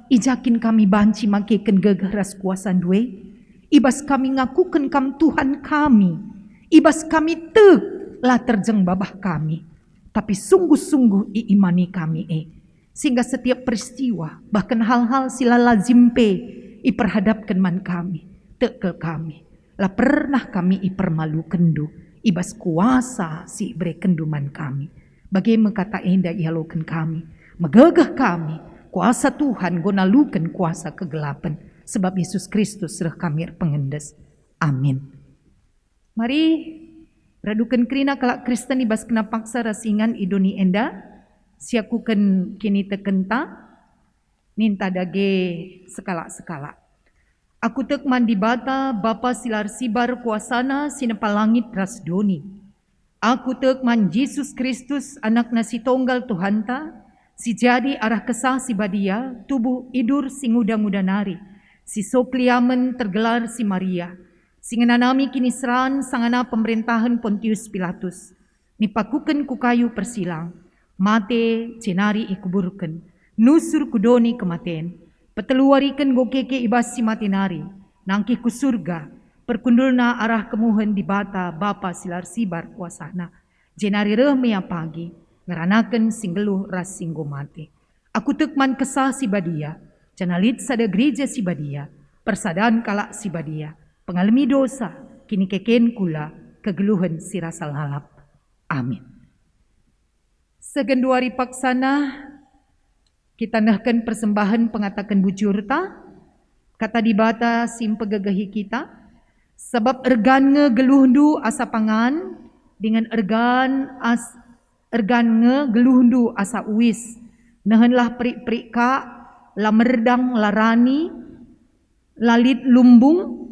ijakin kami banci makikan gegah ras kuasa duwe. Ibas kami ngakukan kam Tuhan kami. Ibas kami lah terjeng babah kami. Tapi sungguh-sungguh iimani kami Sehingga setiap peristiwa bahkan hal-hal sila lazimpe iperhadapkan man kami. Tekel kami. Lah pernah kami ipermalu kendu. Ibas kuasa si bre kenduman kami. Bagaimana kata enda ihalokan kami. Megegah kami. Kuasa Tuhan gonalukan kuasa kegelapan. Sebab Yesus Kristus serah kami pengendes. Amin. Mari radukan kerina kalak Kristen ibas kena paksa rasingan idoni enda. Siakukan kini tekenta. Minta dage sekala-sekala. Aku tek mandi bata Bapa silar sibar kuasana sinepal langit ras doni. Aku tek man Yesus Kristus anak nasi tonggal Tuhanta. Si jadi arah kesah si badia tubuh idur si nguda-nguda nari. Si sokliamen tergelar si Maria. Si ngenanami kini seran sangana pemerintahan Pontius Pilatus. Nipakuken ku kayu persilang. Mate cenari ikuburken. Nusur kudoni kematen. Peteluariken gokeke ibas si mati nari. Nangki ku surga. Perkundulna arah kemuhen di bata Bapa silar sibar kuasana. Jenari remea pagi. Ngeranaken singgeluh ras singgo mate. Aku tekman kesah si badia. Canalit sada gereja si badia, persadaan kalak si badia, pengalami dosa, kini keken kula, kegeluhan si rasa lalap. Amin. Segenduari paksana, kita nahkan persembahan pengatakan bujurta, kata dibata sim pegegahi kita, sebab ergan ngegeluhndu asa pangan, dengan ergan ngegeluhndu asa uis, nahenlah perik-perik ka, lamerdang larani lalit lumbung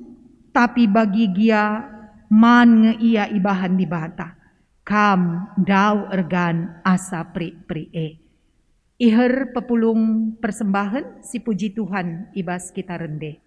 tapi bagi gia man ngeia ibahan di bata kam daw ergan asa pri iher pepulung persembahan si puji Tuhan ibas kita rende.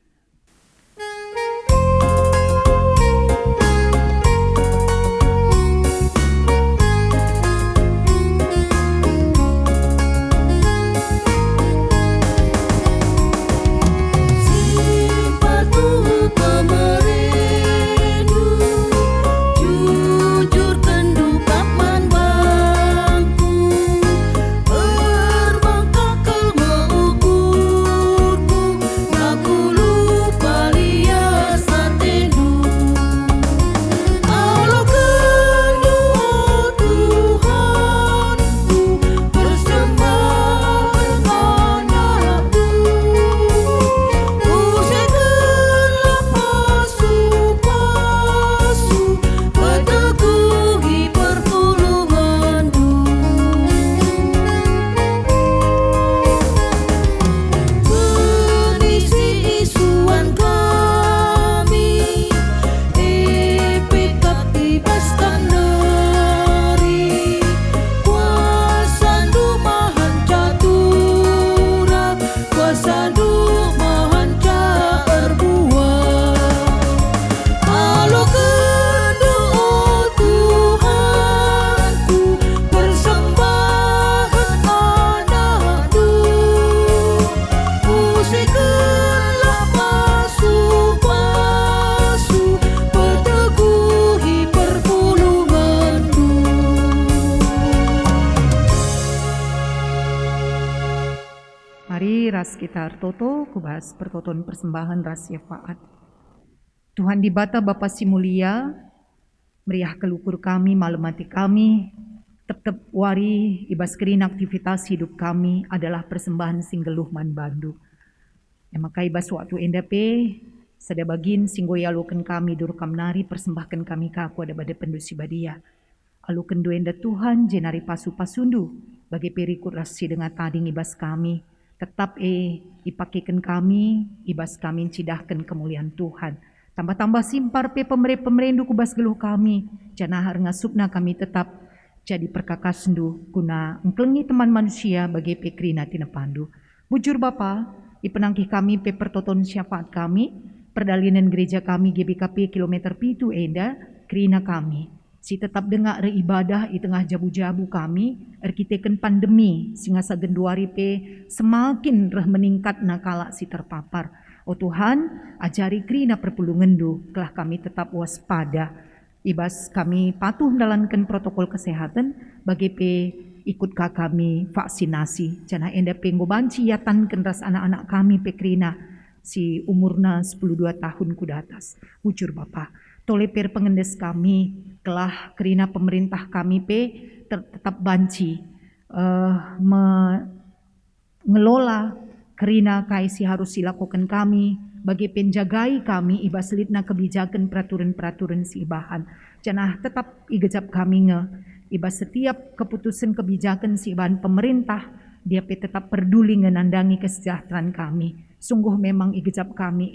Aku
ras kita toto kubas pertoton persembahan ras syafaat. Tuhan di bata Bapa si mulia, meriah kelukur kami, malam mati kami, tetap wari ibas kerin aktivitas hidup kami adalah persembahan singgeluh man bandu. Maka ibas waktu endape, sada bagin singgo yalukan kami durkam nari persembahkan kami kaku ada pada pendusi badia. Alukan duenda Tuhan jenari pasu pasundu bagi perikut rasi dengan tading ibas kami. Tetap ipakikan kami, ibas kami cidahkan kemuliaan Tuhan. Tambah-tambah simpar pemerendu kubas geluh kami. Janah ngasupna kami tetap jadi perkakasendu guna engklengi teman manusia bagi pekrina tina pandu. Bujur Bapa, ipenangkih kami pertoton syafaat kami, perdalinan gereja kami GBKP kilometer pitu enda, krina kami. Si tetap dengar ibadah di tengah jabu-jabu kami, erkiteken pandemi, singa sagenduari semakin meningkat nakala si terpapar. Oh Tuhan, ajari krina perpulungendu, kelah kami tetap waspada. Ibas kami patuh dalankan protokol kesehatan, bagi ikut kami vaksinasi. Jana enda nggobanci yatan kenras anak-anak kami krina, si umurna 12 tahun kuda atas. Bujur Bapa, toleper pengendes kami, kelah kerina pemerintah kami tetap banci mengelola kerina kaisi harus dilakukan kami bagi penjagai kami ibas litna kebijakan peraturan-peraturan si ibahan. Janah tetap igejap kami ibas setiap keputusan kebijakan si ibahan pemerintah dia tetap peduli ngenandangi kesejahteraan kami. Sungguh memang igejap kami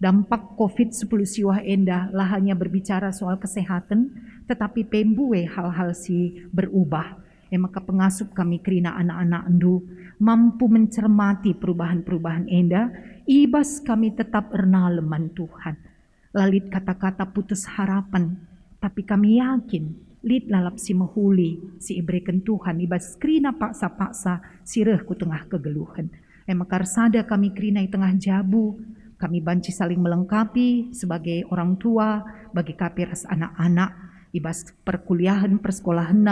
dampak COVID-10 siwah endah lah hanya berbicara soal kesehatan, tetapi pembue hal-hal si berubah. Maka pengasup kami kerina anak-anak endu mampu mencermati perubahan-perubahan endah, ibas kami tetap ernaleman Tuhan. Lalit kata-kata putus harapan, tapi kami yakin lit lalap si mahuli, si ibreken Tuhan, ibas kerina paksa-paksa sireh ku tengah kegeluhan. Maka sada kami kerina di tengah jabu, kami banci saling melengkapi sebagai orang tua bagi kapiras anak-anak ibas perkuliahan persekolahan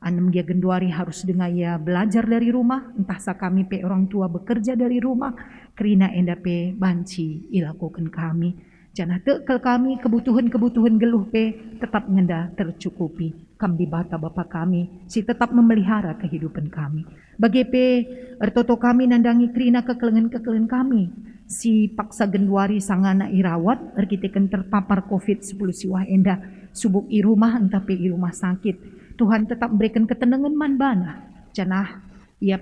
anem dia genduari harus dengan ya belajar dari rumah entah sa kami orang tua bekerja dari rumah kerina enda banci ilakukan kami janah tekel kami kebutuhan geluh tetap ngenda tercukupi kami bata Bapa kami si tetap memelihara kehidupan kami bagi ertoto kami nandangi kerina kekelengan kami si paksa genduari sangana irawat erkiteken terpapar COVID-10 siwah enda subuk i rumah entah i rumah sakit Tuhan tetap berikan ketenangan manbana janah ia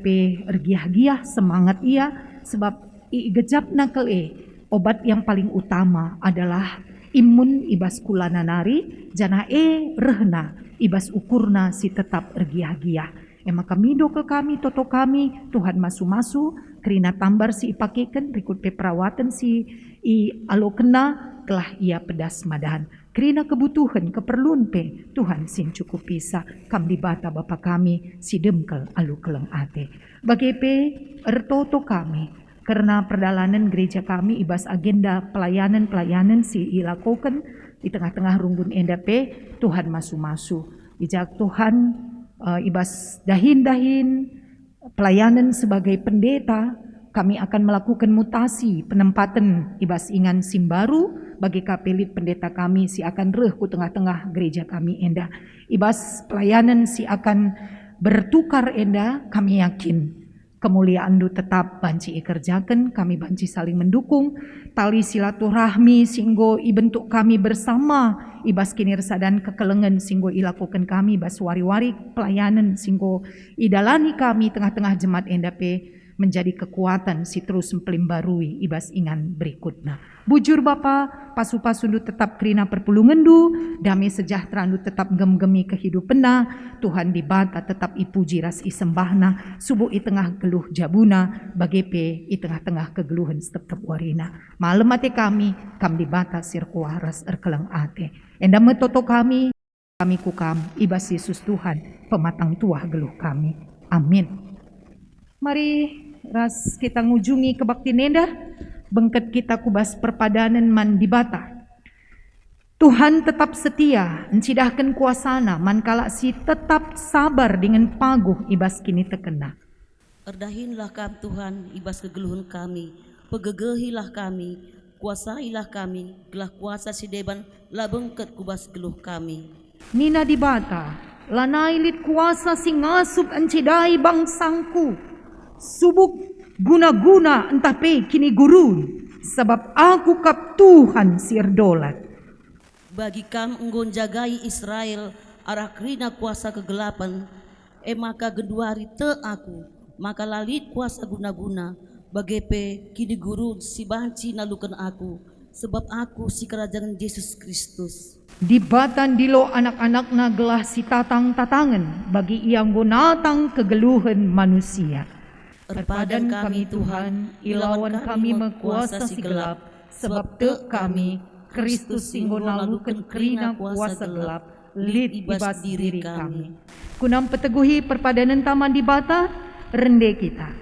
ergiah-giah semangat ia sebab gejap nakal obat yang paling utama adalah imun ibas kulana nari janah rehna ibas ukurna si tetap ergiah-giah maka mido ke kami toto kami Tuhan masu-masu kerina tambar si ipakekan berikut perawatan si alo kena telah ia pedas madahan kerina kebutuhan keperluan Tuhan sin cukup bisa kam dibata Bapa kami si demkel alu keleng ate bagi ertoto kami karena perdalanan gereja kami ibas agenda pelayanan si ilakukan di tengah-tengah runggun enda Tuhan masu-masu bijak Tuhan ibas dahin-dahin pelayanan sebagai pendeta kami akan melakukan mutasi penempatan ibas ingan simbaru bagi kapelit pendeta kami si akan ku tengah-tengah gereja kami enda ibas pelayanan si akan bertukar enda kami yakin kemuliaan du tetap banci ikerjakan kami banci saling mendukung tali silaturahmi singgo ibentuk kami bersama ibas kinirsa dan kekelengan singgo ilakukan kami bas wari-wari pelayanan singgo idalani kami tengah-tengah jemaat endape menjadi kekuatan si terus mempelimbarui ibas ingan berikutnya. Bujur Bapa, pasu-pasundu tetap kerina perpulungendu, damai sejahtera du tetap gem-gemi kehidupenna, Tuhan dibata tetap ipuji ras isembahna, subuh i tengah geluh jabuna, bagepe i tengah-tengah kegeluhan tetap warina. Malam ate kami dibata sirkuah ras erkelang ate. Enda metoto kami kukam, ibas Yesus Tuhan, pematang tuah geluh kami. Amin. Mari ras kita ngunjungi kebakti nenda, bengket kita kubas perpadanan man dibata. Tuhan tetap setia, encidahkan kuasana, mankala si tetap sabar dengan paguh ibas kini tekena.
Erdahinlah kami Tuhan ibas kegeluhan kami, pegegehilah kami, kuasailah kami, gelah kuasa si deban labengket kubas geluh kami.
Nina di bata, lanailit kuasa si ngasup encidai bangsangku, subuk guna-guna entah pe kini gurun, sebab aku kap Tuhan sirdolat.
Bagi kam enggon jagai Israel arah krina kuasa kegelapan, maka genduari te aku, maka lalit kuasa guna-guna, bagepe kini guru si banci nalukan aku, sebab aku si kerajaan Yesus Kristus.
Di batan dilo anak-anakna gelah si tatang-tatangan bagi iang gunatang kegeluhan manusia. Perpadan kami Tuhan, ilawan kami mekuasa si gelap, sebab te kami, Kristus singgo nalukan kerina kuasa gelap, lid ibas diri kami. Kunam peteguhi perpadanan taman di bata, rende kita.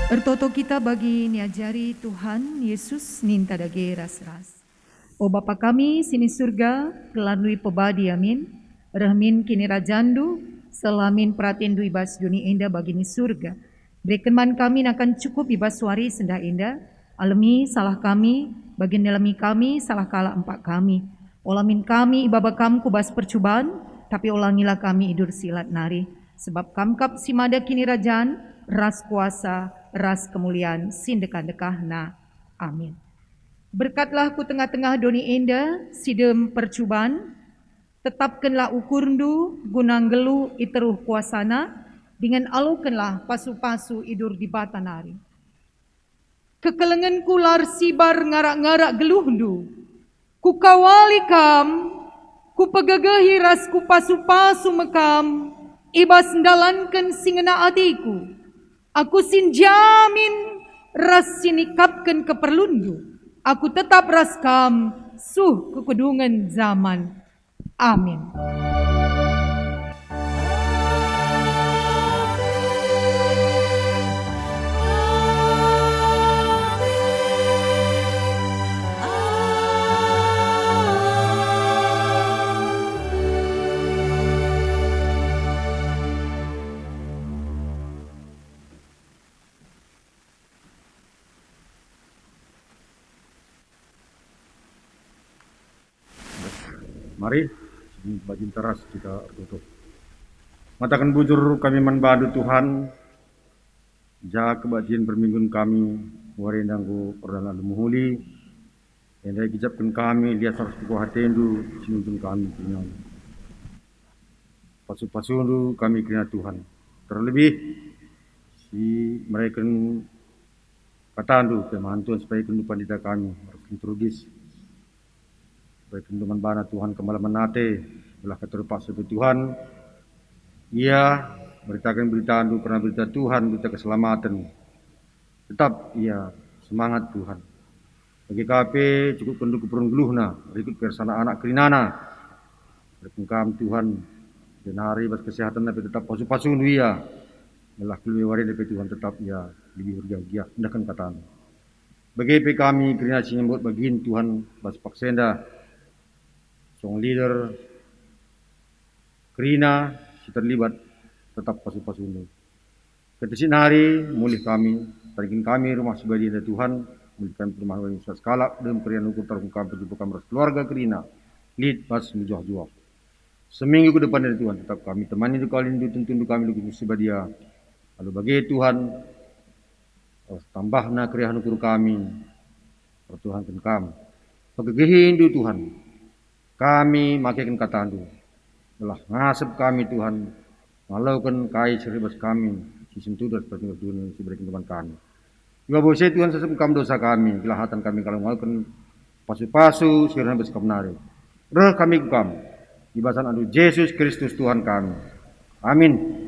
Ertoto kita bagi niajari Tuhan Yesus ninta dage ras-ras. O Bapa kami sini surga, kelandui pebadi amin. Rahmin kini rajandu, selamin pratindu ibas duni indah bagi ni surga. Berikan man kami akan cukup ibas suari sendah indah. Alami salah kami, bagi nelami kami salah kala empat kami. Olamin kami ibaba kam kubas percubaan, tapi ulangilah kami idur silat nari. Sebab kamkap simada kini rajan, ras kuasa, ras kemuliaan, sindekan-dekahna. Amin. Berkatlah ku tengah-tengah doni enda, sidem percubaan, tetapkanlah ukurndu, gunanggelu iteruh kuasana, dengan alukanlah pasu-pasu idur di batanari. Kekelengan kular sibar ngarak-ngarak geluhndu, ku kawali kam, ku pegagahi ras ku pasu-pasu mekam, ibas ndalankan singena atiku. Aku sinjamin ras sinikapkan keperlundu. Aku tetap raskam suh kekedungan zaman. Amin.
Mari bajin teras kita tutup. Matakan bujur kami manbadu Tuhan, jaga kebajian perminggun kami, warindangku perdana lumuhuli, yang dari kijapkan kami, lihat harus kuku hatendu, sinuntun kami punya. Pasu-pasundu kami kena Tuhan. Terlebih, si mereka katandu kemahan Tuhan supaya kendu pandita kami harus liturgis supaya kendu manbana Tuhan kemalaman nate belah keterupak seperti Tuhan ia beritakan berita andu karena berita Tuhan berita keselamatan tetap ia semangat Tuhan bagi KP cukup kendu keperun geluhna berikut persana anak kerinana berpengkam Tuhan dan hari bas kesehatan tapi tetap pasu-pasu ia belah keluar dari Tuhan tetap ia lebih berjaga hendakan kataan bagi kami kerana menyambut bagian Tuhan bas paksenda song leader kerina si terlibat tetap pasu-pasu ini ketesin hari mulih kami tarikin kami rumah sebagai dari Tuhan mulihkan rumah yang skala dalam krian ukur terungkap berjumpa kami keluarga kerina lead pas menjuah-juah seminggu ke depan dari Tuhan tetap kami temani itu kali itu tentu kami lugu musibah dia lalu bagi Tuhan tambahna krian ukur kami Tuhan kami pagegehin du Tuhan kami makikan kata andu belah ngasep kami Tuhan malaukan kai seribas kami sistem tudar seperti dunia si berikan teman kami juga boleh Tuhan sesem kam dosa kami kelahatan kami kalau malaukan pasu-pasu sirna bersikap nari reh kami kam ibasan andu Yesus Kristus Tuhan kami amin.